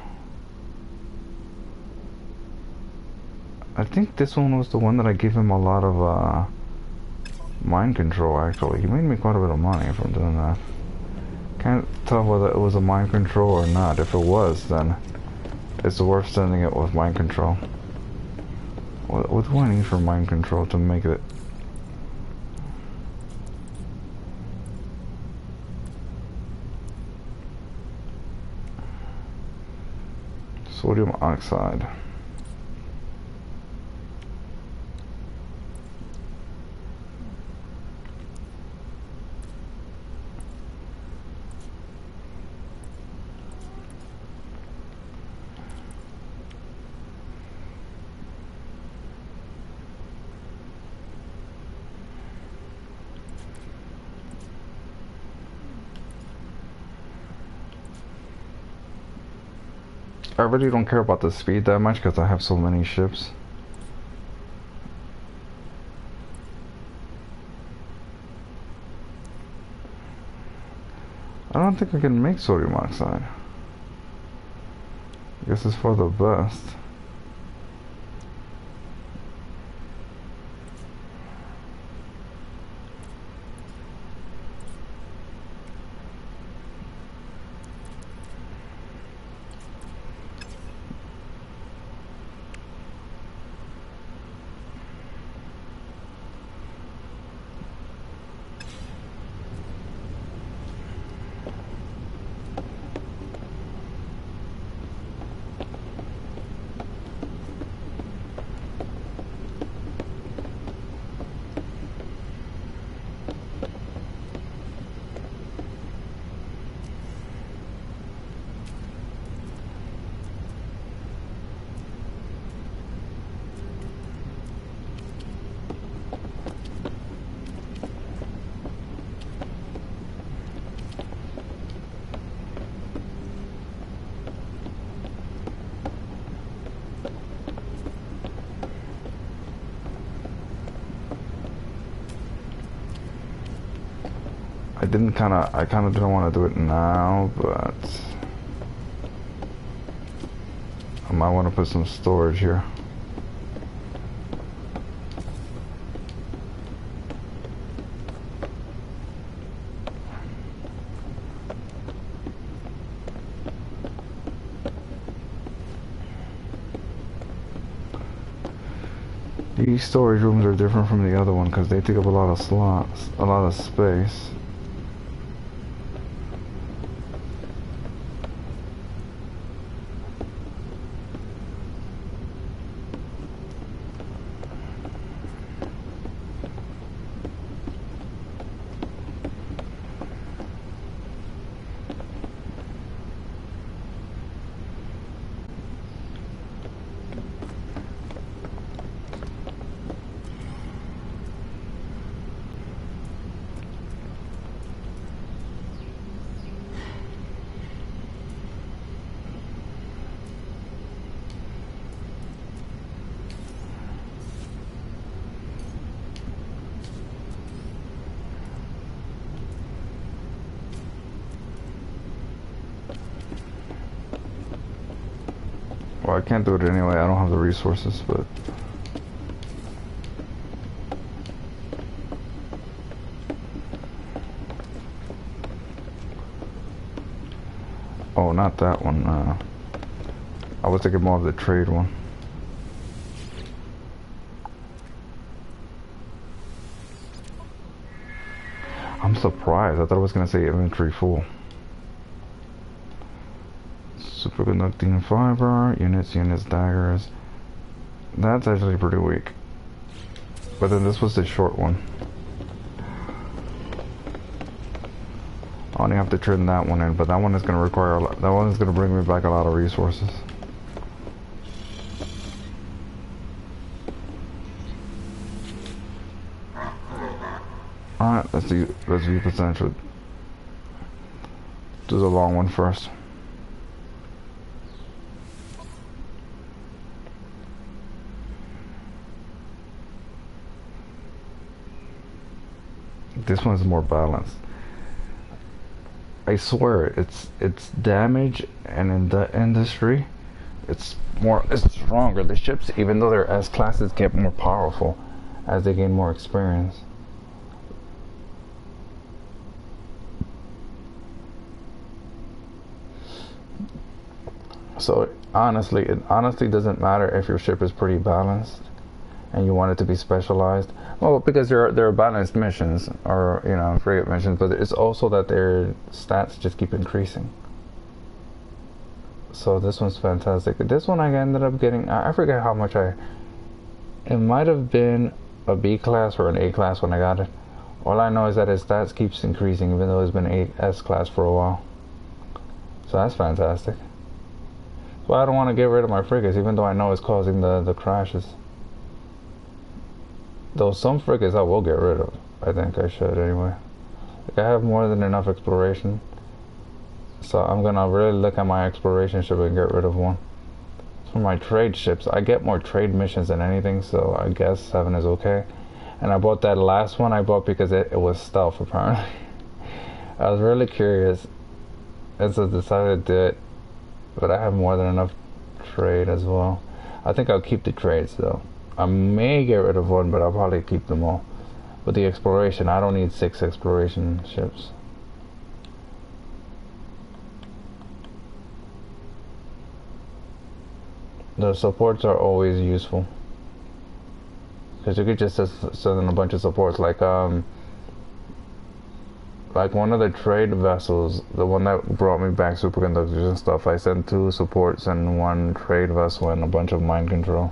I think this one was the one that I gave him a lot of mind control actually. He made me quite a bit of money from doing that. Can't tell whether it was a mind control or not. If it was, then it's worth sending it with mind control. What do I need for mind control to make it? Sodium oxide. I really don't care about the speed that much because I have so many ships. I don't think I can make sodium oxide. I guess it's for the best. I kind of didn't want to do it now, but I might want to put some storage here. These storage rooms are different from the other one because they take up a lot of slots, a lot of space. I can't do it anyway. I don't have the resources, but... Oh, not that one. I was thinking more of the trade one. I'm surprised. I thought it was gonna say inventory full. Superconducting fiber, units, daggers. That's actually pretty weak. But then this was the short one. I only have to turn that one in, but that one is gonna require a lot. That one is gonna bring me back a lot of resources. Alright, let's view potential. Do the long one first. This one's more balanced. I swear, it's damage, and in the industry, it's stronger. The ships, even though they're S classes, get more powerful as they gain more experience. So honestly, it honestly doesn't matter if your ship is pretty balanced and you want it to be specialized. Well, because there are balanced missions, or frigate missions, but it's also that their stats just keep increasing. So this one's fantastic. This one I ended up getting, I forget how much it might have been a B class or an A class when I got it. All I know is that his stats keeps increasing even though it's been a S class for a while. So that's fantastic. So I don't want to get rid of my frigates even though I know it's causing the crashes. Though some frigates I will get rid of. I think I should anyway. Like, I have more than enough exploration. So I'm gonna really look at my exploration ship and get rid of one. For my trade ships, I get more trade missions than anything, so I guess 7 is okay. And I bought that last one, because it was stealth apparently. I was really curious, and so decided to do it. But I have more than enough trade as well. I think I'll keep the trades though. I may get rid of one, but I'll probably keep them all. But the exploration, I don't need 6 exploration ships. The supports are always useful. Because you could just send in a bunch of supports, like one of the trade vessels, the one that brought me back superconductors and stuff, I sent 2 supports and 1 trade vessel and a bunch of mind control.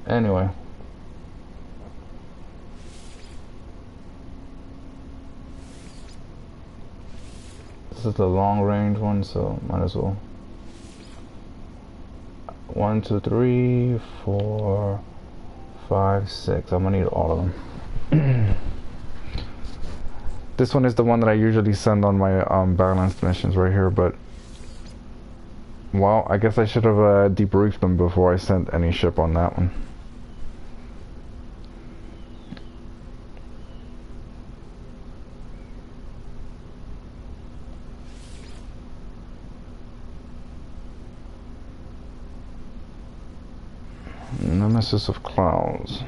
Anyway. This is the long range one, so might as well. 1, 2, 3, 4, 5, 6. I'm gonna need all of them. This one is the one that I usually send on my balanced missions right here, but well, I guess I should have debriefed them before I sent any ship on that one. Nemesis of Clouds.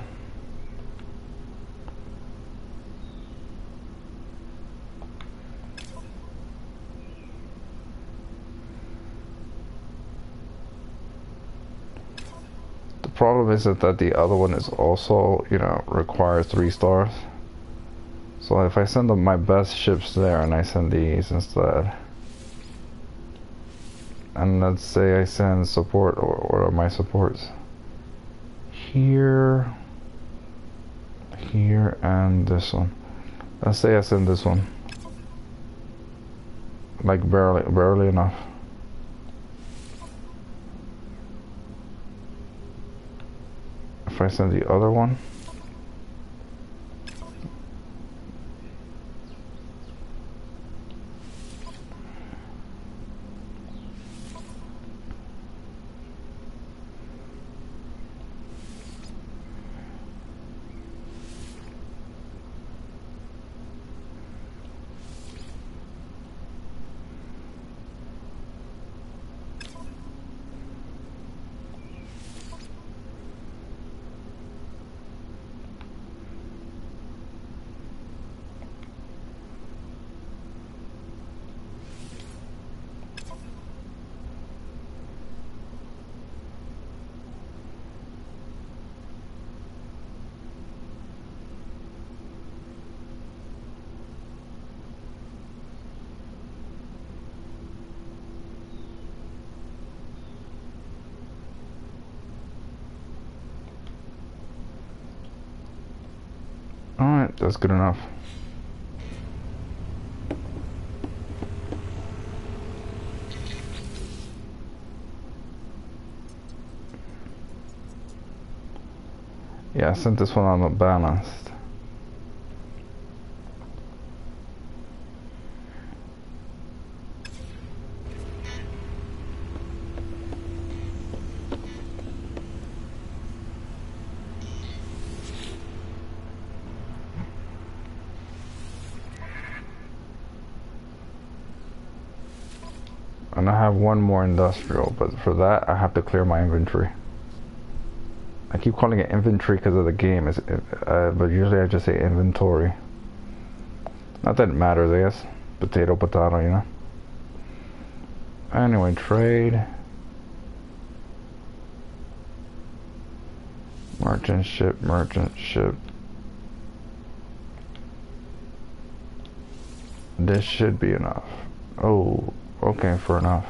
The problem is that the other one is also, requires 3 stars. So if I send them my best ships there and I send these instead, and let's say I send support or my supports here, and this one. Let's say I send this one, like barely enough. If I send the other one, That's good enough. Yeah, I sent this one unbalanced. And I have one more industrial, but for that I have to clear my inventory. I keep calling it inventory because of the game, but usually I just say inventory. Not that it matters, I guess. Potato, potato, you know. Anyway, trade. Merchant ship, merchant ship. This should be enough. Oh, okay, for enough.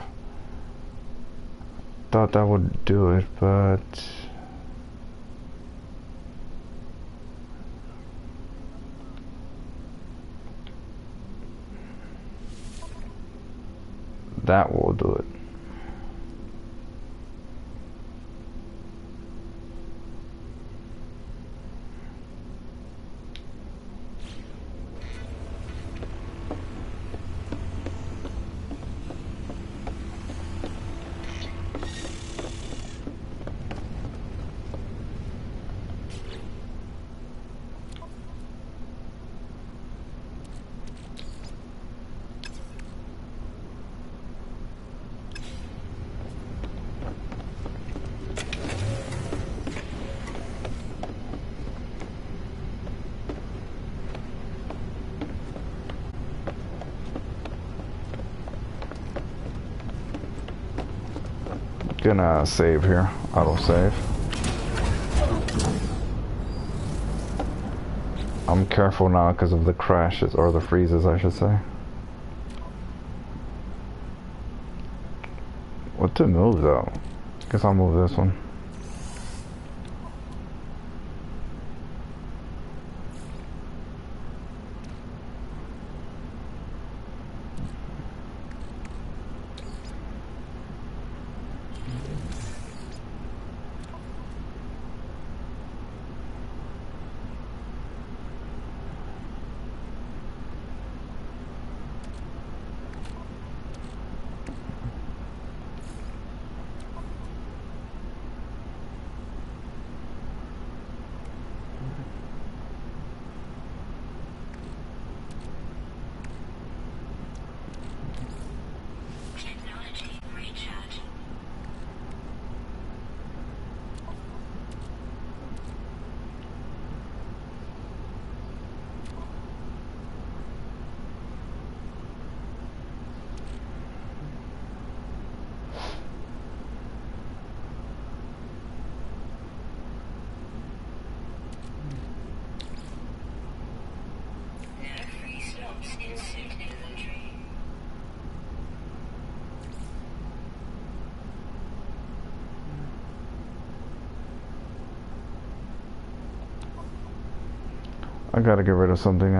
Thought that would do it, but... that will do it. Gonna save here, auto save. I'm careful now because of the crashes, or the freezes I should say. What to move though? Guess I'll move this one. Technology recharge. No free slots in suit inventory. I gotta get rid of something.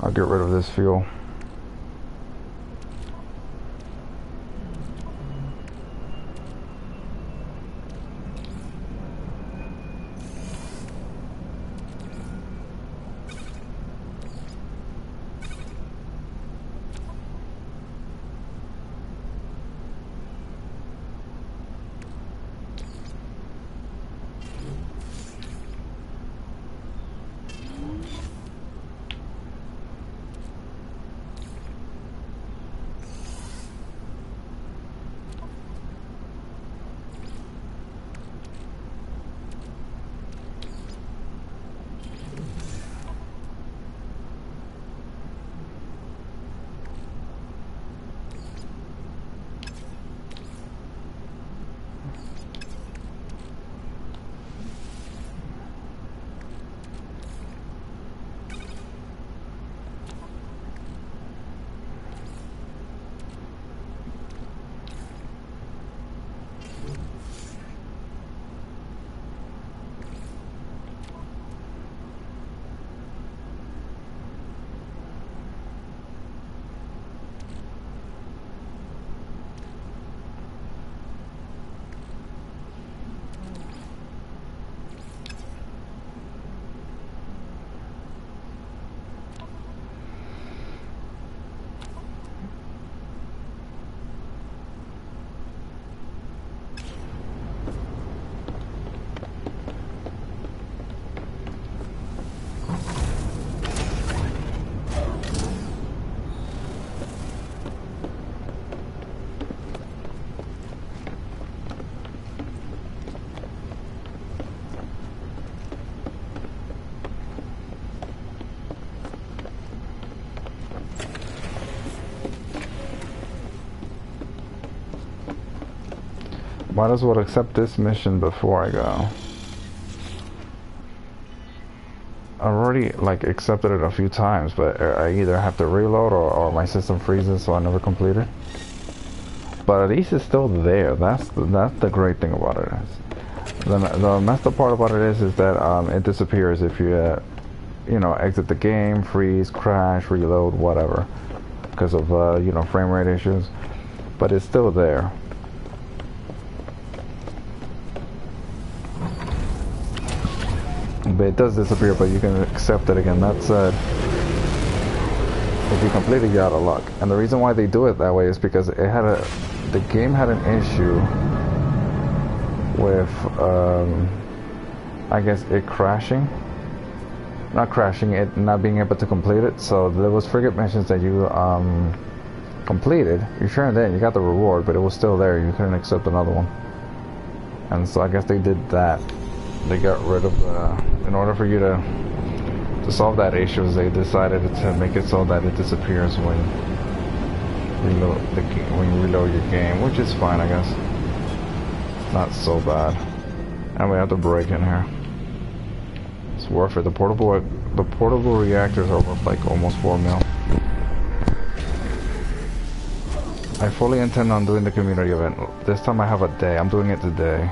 I'll get rid of this fuel. Might as well accept this mission before I go. I've already like accepted it a few times, but I either have to reload or my system freezes, so I never complete it. But at least it's still there. That's the great thing about it. The messed up part about it is that it disappears if you you know, exit the game, freeze, crash, reload, whatever, because of you know, frame rate issues. But it's still there. But it does disappear, but you can accept it again. That said, if you complete it, you're out of luck. And the reason why they do it that way is because the game had an issue with, I guess, it crashing. Not crashing, it not being able to complete it. So there was frigate missions that you completed. You turned in, you got the reward, but it was still there. You couldn't accept another one. And so I guess they did that. They got rid of in order for you to solve that issue, they decided to make it so that it disappears when you reload your game, which is fine, I guess. Not so bad. And we have to break in here. It's worth it. The portable reactors are worth like almost 4 mil. I fully intend on doing the community event. This time I have a day. I'm doing it today.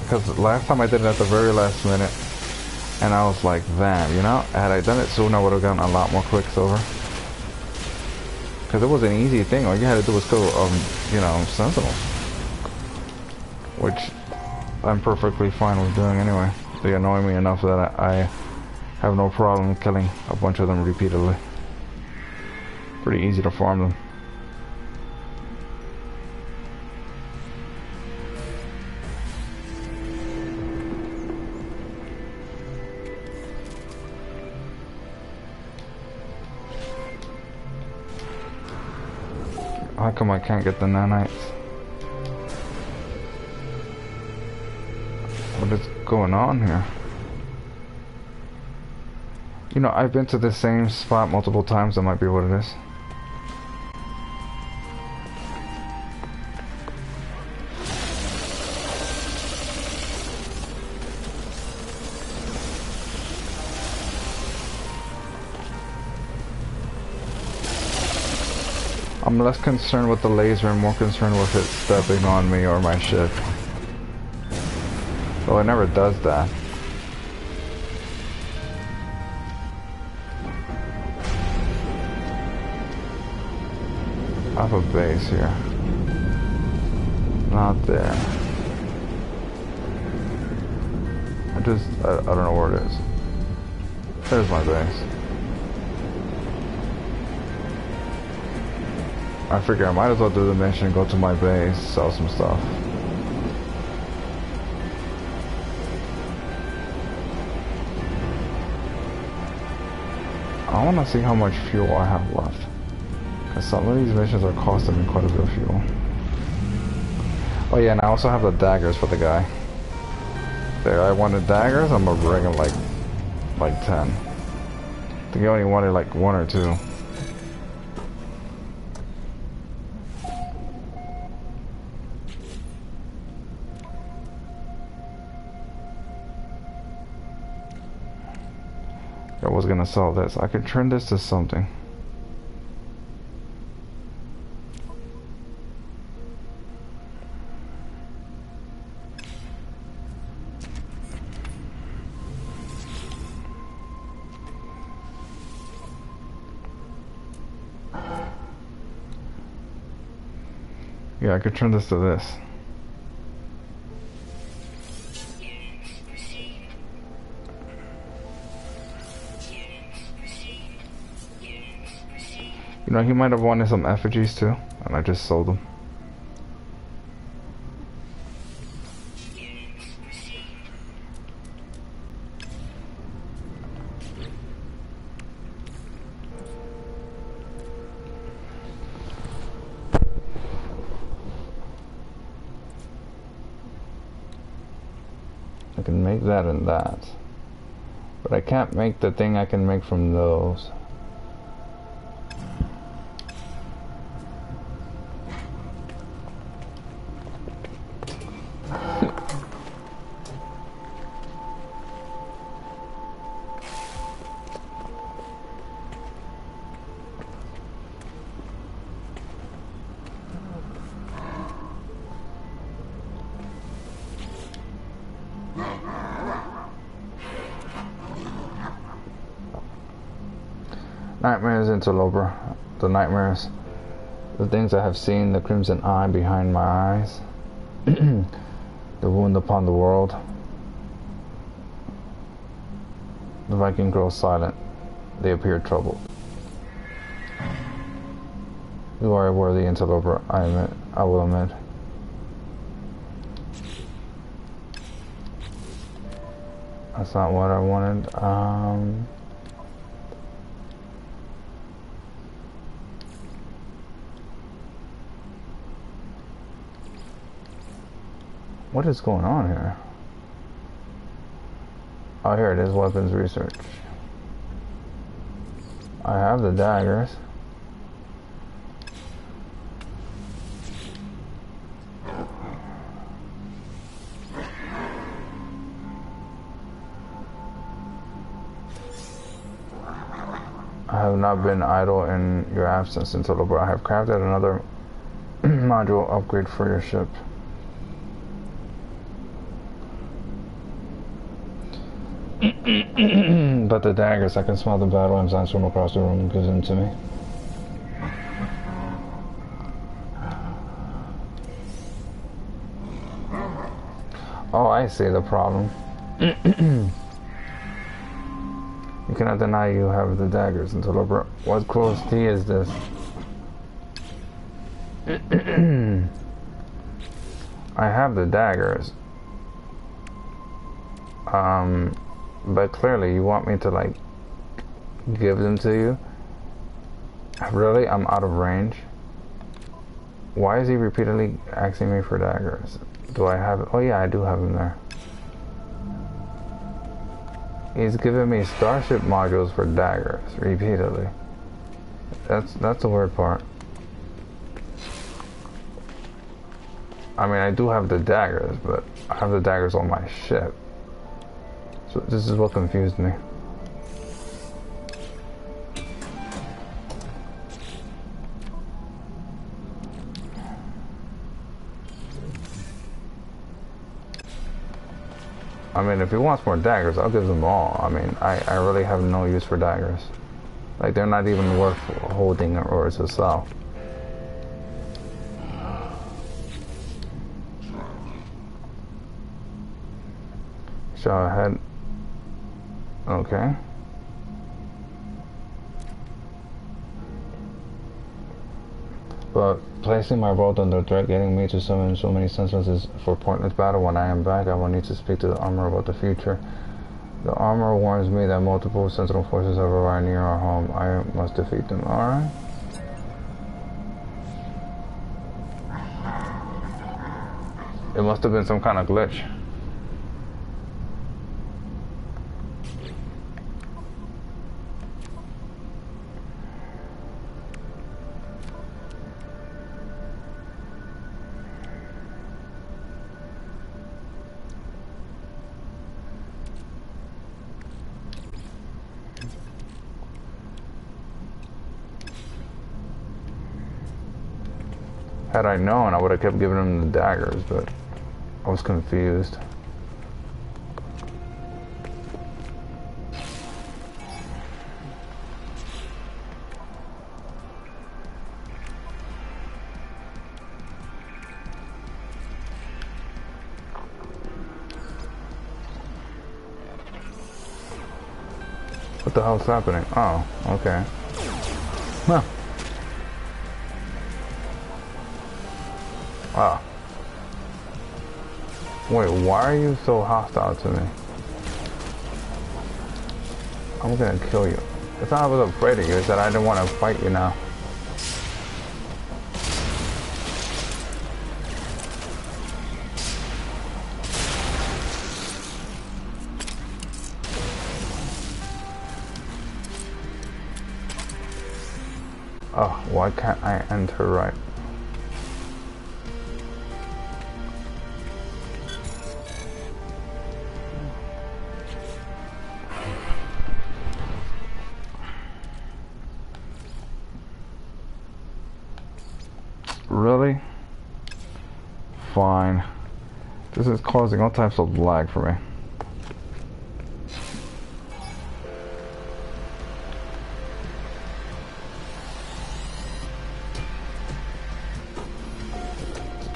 Because last time I did it at the very last minute, and I was like, damn, you know, had I done it soon, I would have gotten a lot more Quicksilver. Because it was an easy thing. All you had to do was kill, you know, Sentinels. Which I'm perfectly fine with doing anyway. They annoy me enough that I have no problem killing a bunch of them repeatedly. Pretty easy to farm them. How come I can't get the nanites? What is going on here? You know, I've been to the same spot multiple times. That might be what it is. I'm less concerned with the laser and more concerned with it stepping on me or my ship. Well, it never does that. I have a base here. Not there. I don't know where it is. There's my base. I figure I might as well do the mission, go to my base, sell some stuff. I want to see how much fuel I have left. Because some of these missions are costing me quite a bit of fuel. Oh yeah, and I also have the daggers for the guy. There, I wanted daggers, I'm gonna bring him like 10. I think he only wanted like 1 or 2. I was gonna sell this. I could turn this to something. Yeah, I could turn this to this. You know, he might have wanted some effigies too, and I just sold them. I can make that and that, but I can't make the thing I can make from those. Nightmares, interloper. The nightmares. The things I have seen, the crimson eye behind my eyes. The wound upon the world. The Viking grows silent. They appear troubled. You are a worthy interloper, I admit. I will admit. That's not what I wanted. What is going on here? Oh, here it is, weapons research. I have the daggers. I have not been idle in your absence until I have crafted another module upgrade for your ship. But the daggers, I can smell the battle enzymes from across the room. Gives them to me. Oh, I see the problem. You cannot deny you have the daggers until what cruelty is this? I have the daggers. But clearly you want me to like give them to you? Really? I'm out of range? Why is he repeatedly asking me for daggers? Do I have it? Oh yeah, I do have them there. He's giving me starship modules for daggers repeatedly. That's the weird part. I mean, I do have the daggers, but I have the daggers on my ship. So this is what confused me. I mean, if he wants more daggers, I'll give them all. I mean, I really have no use for daggers. Like, they're not even worth holding or to sell. Shall I head? Okay. But placing my world under threat, getting me to summon so many senseless for pointless battle. When I am back, I will need to speak to the armor about the future. The armor warns me that multiple sentinel forces have arrived near our home. I must defeat them. Alright. It must have been some kind of glitch. Had I known, I would have kept giving him the daggers, but I was confused. What the hell's happening? Oh, okay. Huh. Wow. Wait, why are you so hostile to me? I'm gonna kill you. It's not I was afraid of you, it's that I didn't want to fight you now. Oh, why can't I enter right? Really? Fine. This is causing all types of lag for me.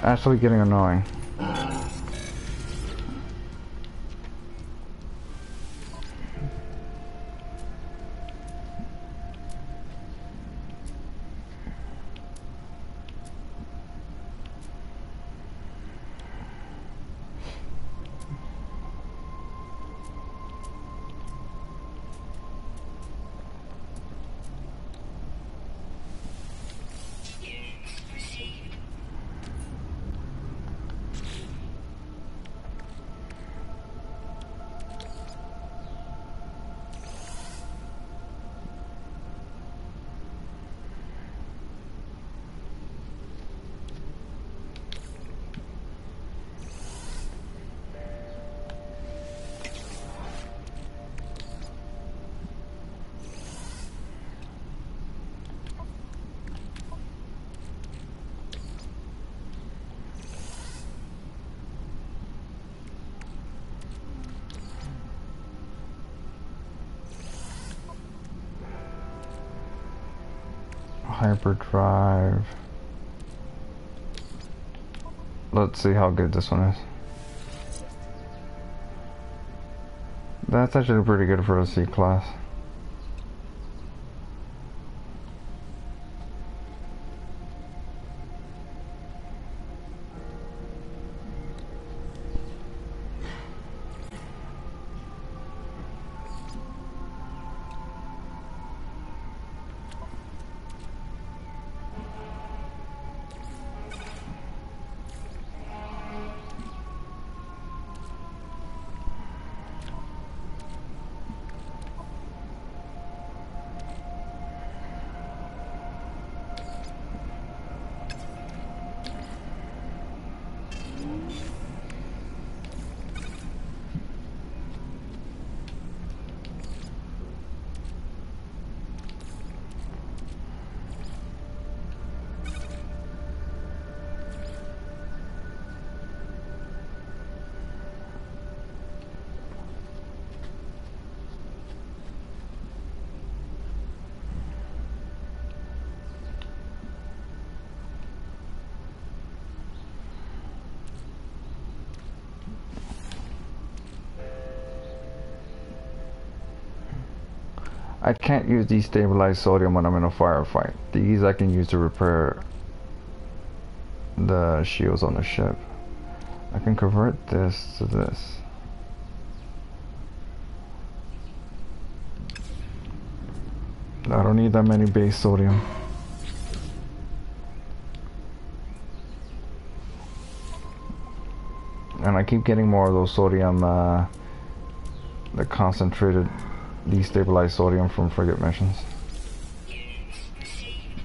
Actually getting annoying. Units received. Hyperdrive. Let's see how good this one is. That's actually pretty good for a C class. I can't use destabilized sodium when I'm in a firefight. These I can use to repair the shields on the ship. I can convert this to this. I don't need that many base sodium. And I keep getting more of those sodium, the concentrated destabilized sodium from frigate missions. Units received.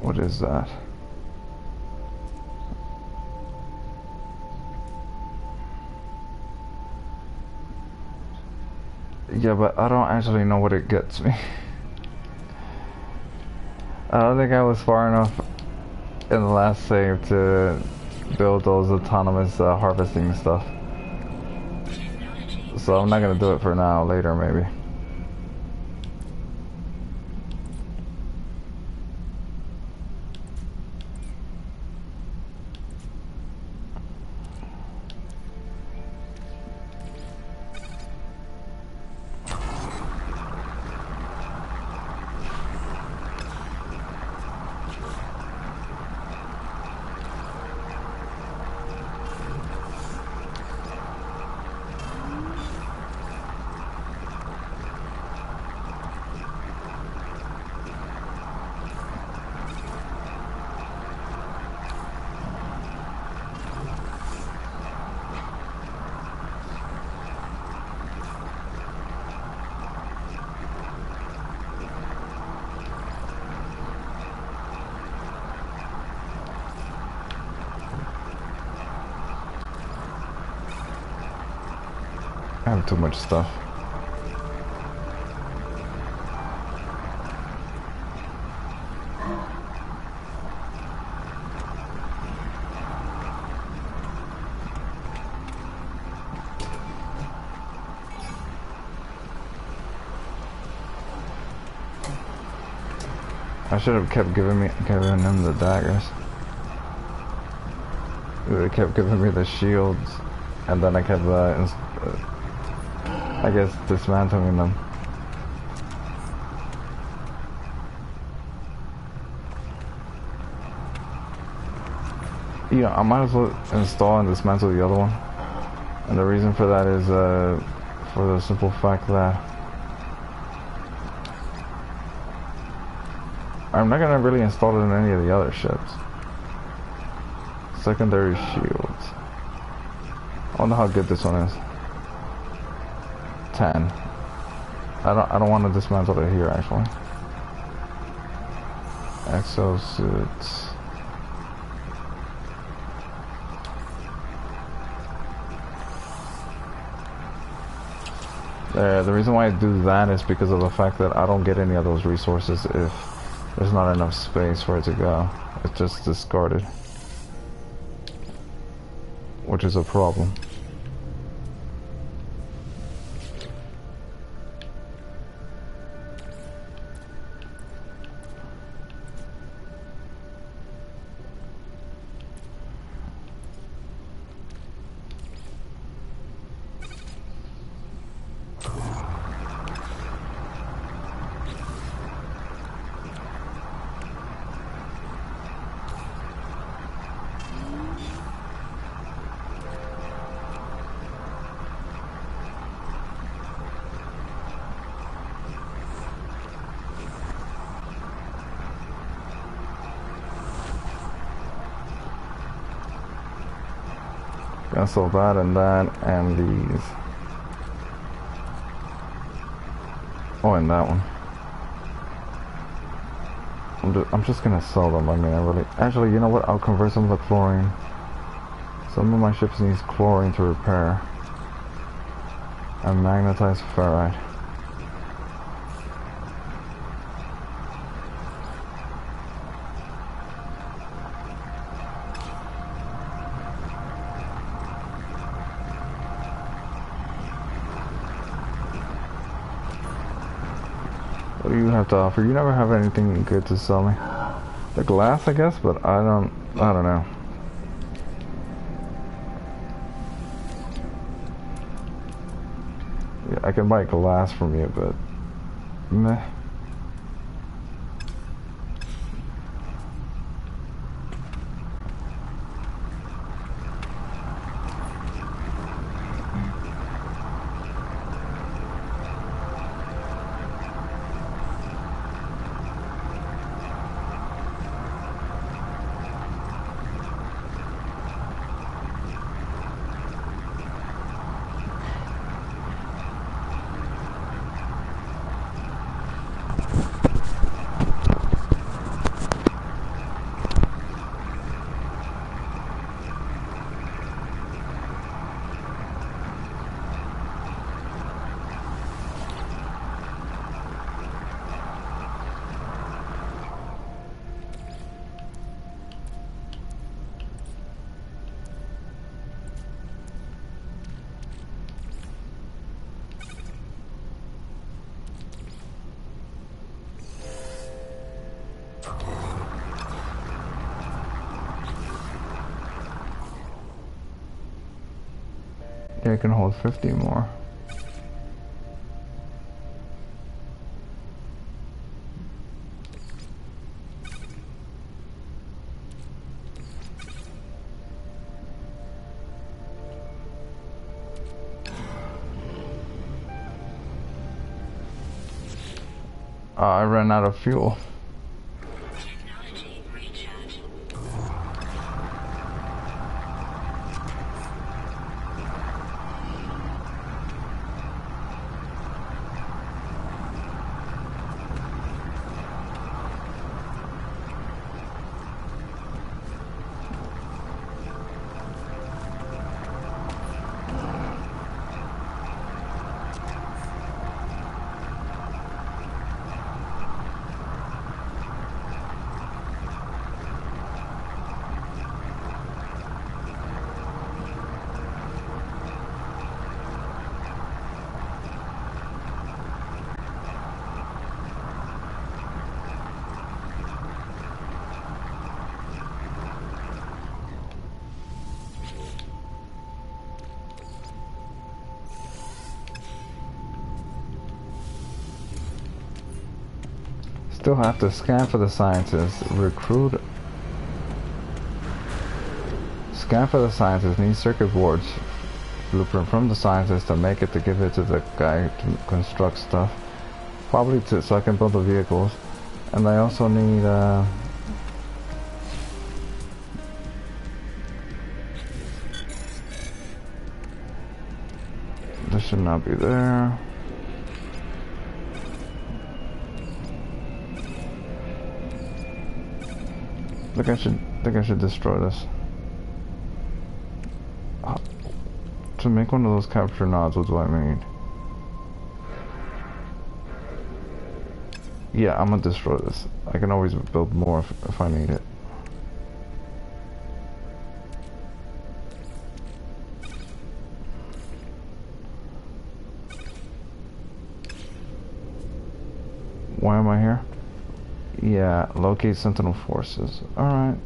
What is that? Yeah, but I don't actually know what it gets me. I don't think I was far enough in the last save to build those autonomous harvesting stuff. Technology So I'm not gonna do it for now, later maybe. I have too much stuff. I should have kept giving him the daggers. He would have kept giving me the shields, and then I kept, I guess, dismantling them. Yeah, I might as well install and dismantle the other one. And the reason for that is, for the simple fact that I'm not gonna really install it in any of the other ships. Secondary shields. I wonder how good this one is. 10. I don't want to dismantle it here actually. Exosuits. The reason why I do that is because of the fact that I don't get any of those resources if there's not enough space for it to go. It's just discarded, which is a problem. Cancel that and these. Oh, and that one. I'm just gonna sell them. I mean, actually, you know what? I'll convert some of the chlorine. Some of my ships needs chlorine to repair. And magnetized ferrite. What do you have to offer? You never have anything good to sell me. The glass, I guess, but I don't know. Yeah, I can buy glass from you, but meh. Yeah, I can hold 50 more. I ran out of fuel. Technology recharge. Still have to scan for the scientists. Recruit. Scan for the scientists. Need circuit boards. Blueprint from the scientist to make it to give it to the guy to construct stuff. Probably so I can build the vehicles. And I also need this should not be there. I think I should destroy this. To make one of those capture nods, what do I mean? Yeah, I'm gonna destroy this. I can always build more if I need it. Why am I here? Yeah, locate Sentinel forces. Alright.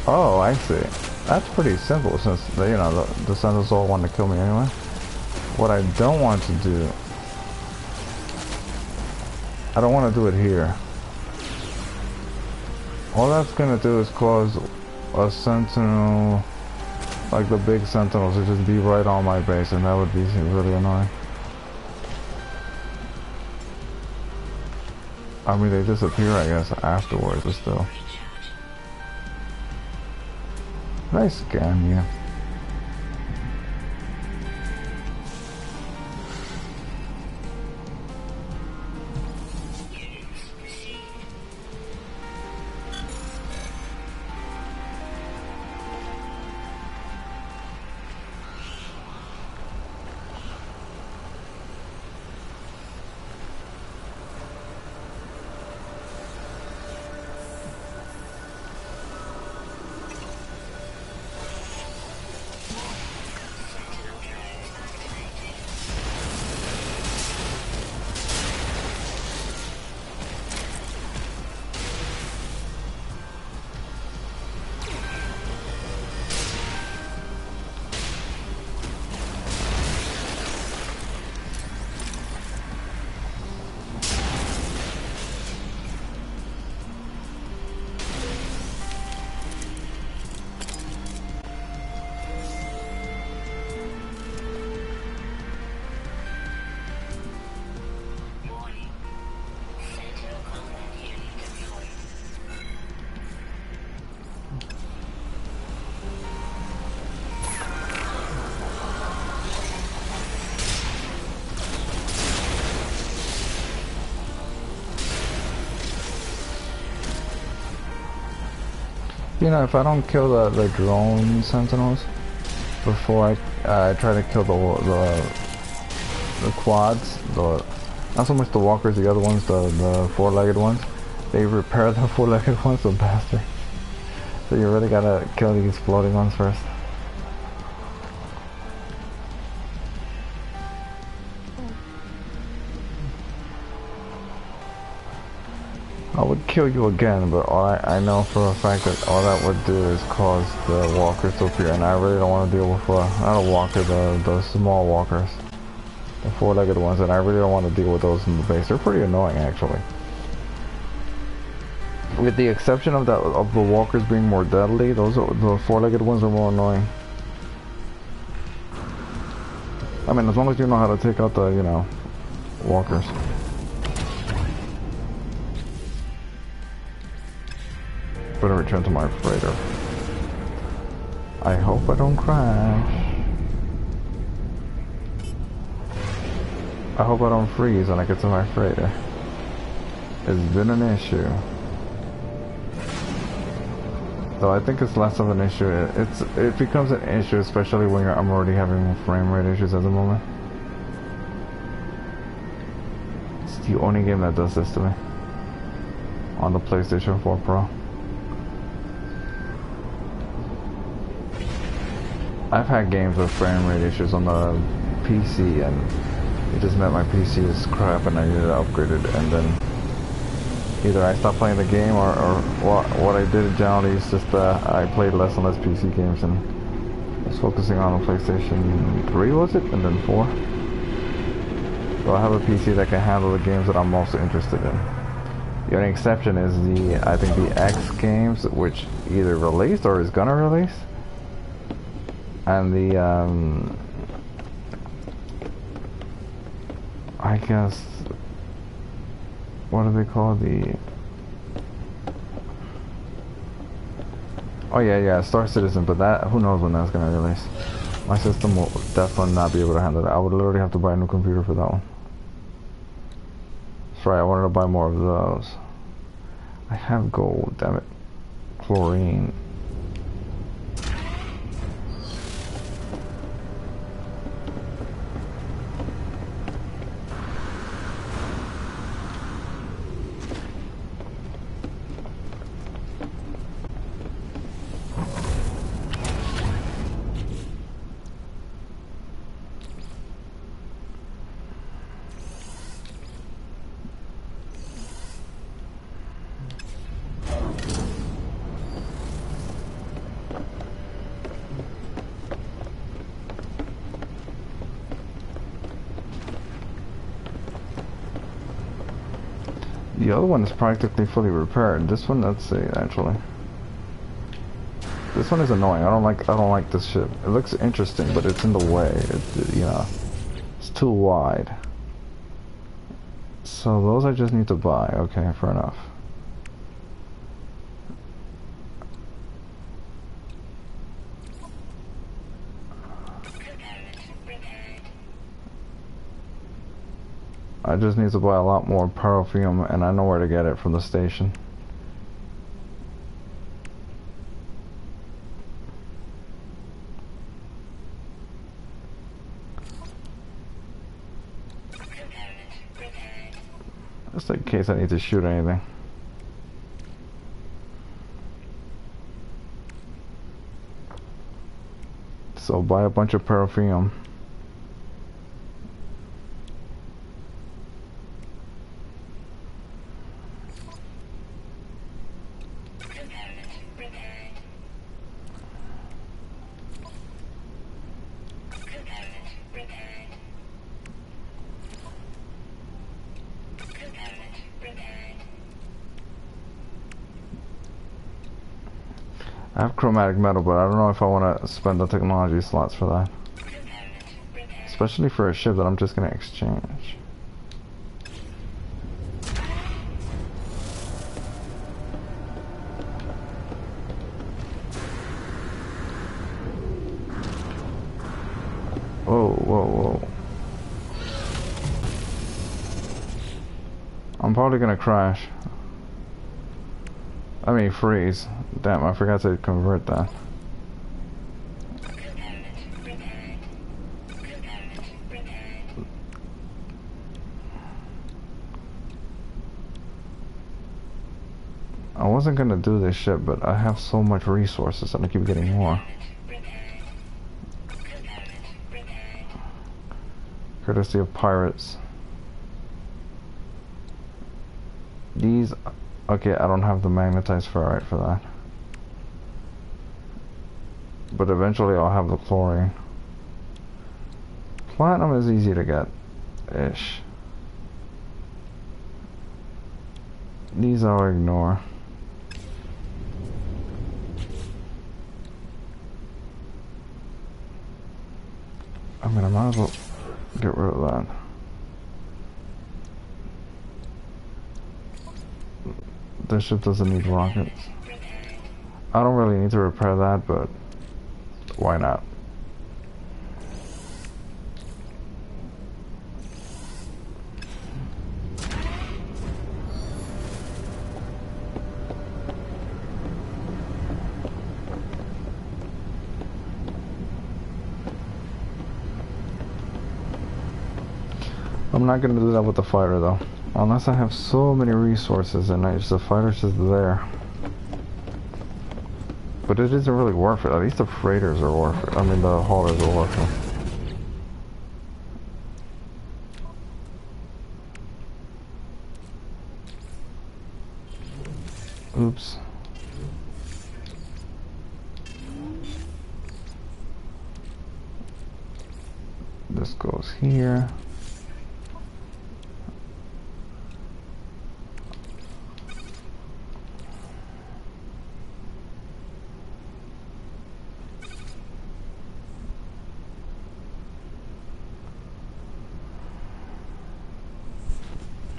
Oh, I see. That's pretty simple since, you know, the Sentinels all want to kill me anyway. What I don't want to do... I don't want to do it here. All that's gonna do is cause a Sentinel, like the big Sentinels, to just be right on my base, and that would be really annoying. I mean, they disappear, I guess, afterwards, but still. Nice scan, yeah. You know, if I don't kill the drone sentinels before I try to kill the quads, not so much the walkers, the other ones, the four-legged ones, they repair the four-legged ones, the bastard. So you really gotta kill these floating ones first. I would kill you again, but I know for a fact that all that would do is cause the walkers to appear, and I really don't want to deal with, not a walker, the small walkers. The four-legged ones, and I really don't want to deal with those in the base. They're pretty annoying, actually. With the exception of the walkers being more deadly, the four-legged ones are more annoying. I mean, as long as you know how to take out the, you know, walkers. Better return to my freighter. I hope I don't crash. I hope I don't freeze when I get to my freighter. It's been an issue. Though I think it's less of an issue. It becomes an issue, especially when I'm already having frame rate issues at the moment. It's the only game that does this to me. On the PlayStation 4 Pro. I've had games with frame rate issues on the PC, and It just meant my PC is crap and I needed to upgrade it, and then either I stopped playing the game or what I did generally is just I played less and less PC games and was focusing on the PlayStation 3, was it? And then 4. So I have a PC that can handle the games that I'm most interested in. The only exception is I think the X games, which either released or is gonna release. And the, I guess, what do they call oh yeah, Star Citizen, but that, who knows when that's gonna release. My system will definitely not be able to handle that. I would literally have to buy a new computer for that one. That's right, I wanted to buy more of those. I have gold, damn it. Chlorine. The other one is practically fully repaired. This one, let's see, actually. This one is annoying. I don't like this ship. It looks interesting, but it's in the way. You know, it's too wide. So those I just need to buy. Okay, fair enough. I just need to buy a lot more parafume, and I know where to get it from the station. Just in case I need to shoot anything. So buy a bunch of parafume. I have chromatic metal, but I don't know if I want to spend the technology slots for that. Especially for a ship that I'm just going to exchange. Whoa. I'm probably going to crash. I mean freeze. Damn, I forgot to convert that. I wasn't gonna do this shit, but I have so much resources and I keep getting more. Courtesy of pirates. These... Okay, I don't have the magnetized ferrite for that. But eventually I'll have the chlorine. Platinum is easy to get. Ish. These I'll ignore. I mean, I might as well get rid of that. This ship doesn't need rockets. I don't really need to repair that, but why not? I'm not gonna do that with the fighter though. Unless I have so many resources and the fighter's just there. But it isn't really worth it. At least the freighters are worth it. I mean, the haulers are worth it. Oops. This goes here.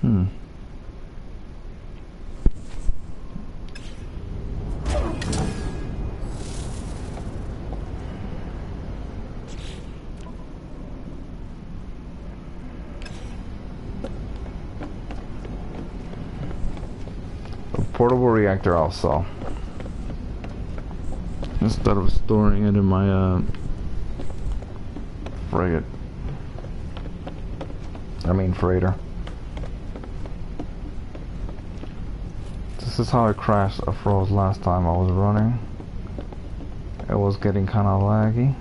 Hmm. A portable reactor I'll sell. Instead of storing it in my frigate. I mean freighter. This is how I crashed or froze last time I was running. It was getting kinda laggy.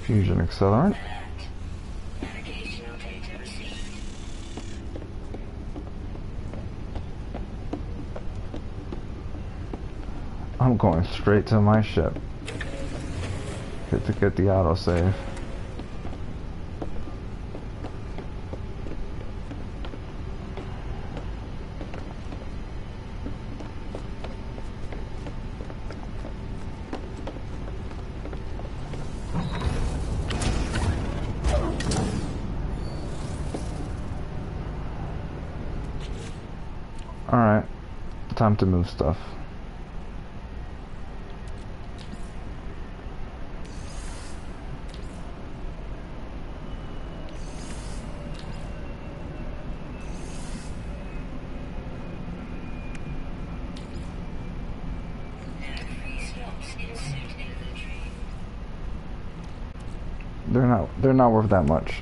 Fusion accelerant. Navigational data received. I'm going straight to my ship. Get to get the autosave. Alright, time to move stuff. They're not worth that much.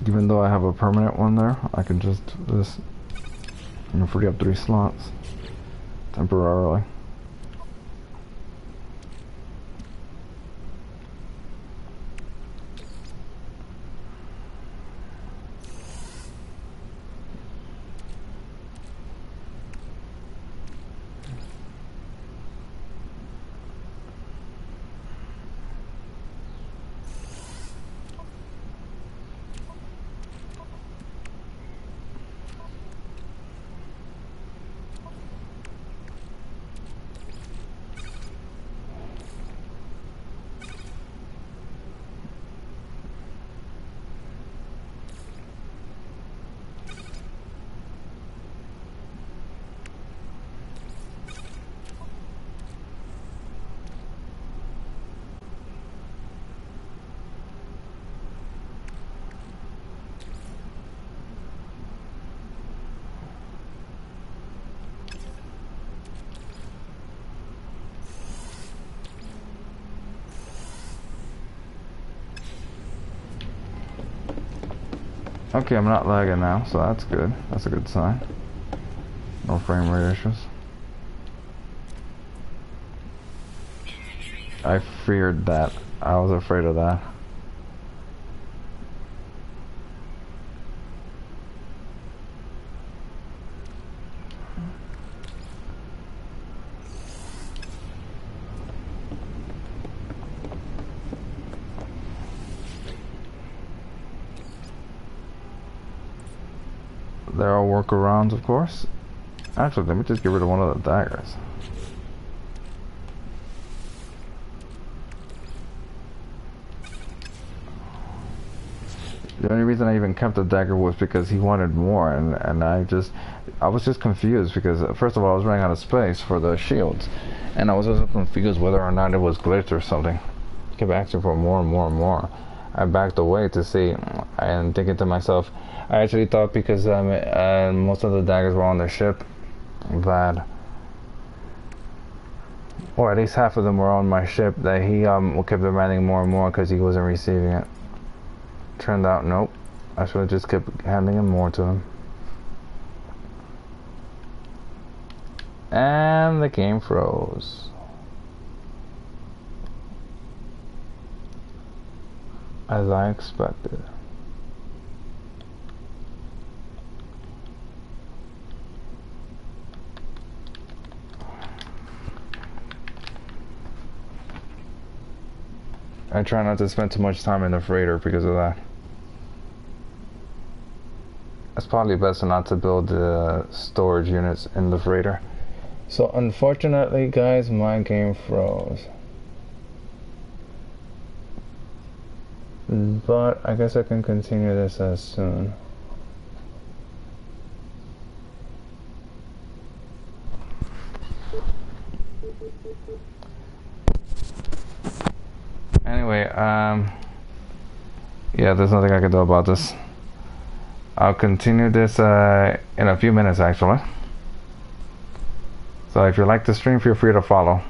Even though I have a permanent one there, I can just do this and free up 3 slots temporarily. Okay, I'm not lagging now, so that's good. That's a good sign. No frame rate issues. I feared that. I was afraid of that. There are workarounds, of course. Actually, let me just get rid of one of the daggers. The only reason I even kept the dagger was because he wanted more, and I was just confused because first of all I was running out of space for the shields, and I was also confused whether or not it was glitched or something. I kept asking for more and more and more. I backed away to see, and thinking to myself, I actually thought because most of the daggers were on the ship, that, or at least half of them were on my ship, that he kept demanding more and more because he wasn't receiving it. Turned out, nope. I should have just kept handing him more to him. And the game froze. As I expected. I try not to spend too much time in the freighter because of that. It's probably best not to build the storage units in the freighter. So unfortunately, guys, my game froze. But I guess I can continue this as soon. Anyway, yeah, there's nothing I can do about this. I'll continue this in a few minutes, actually. So if you like the stream, feel free to follow.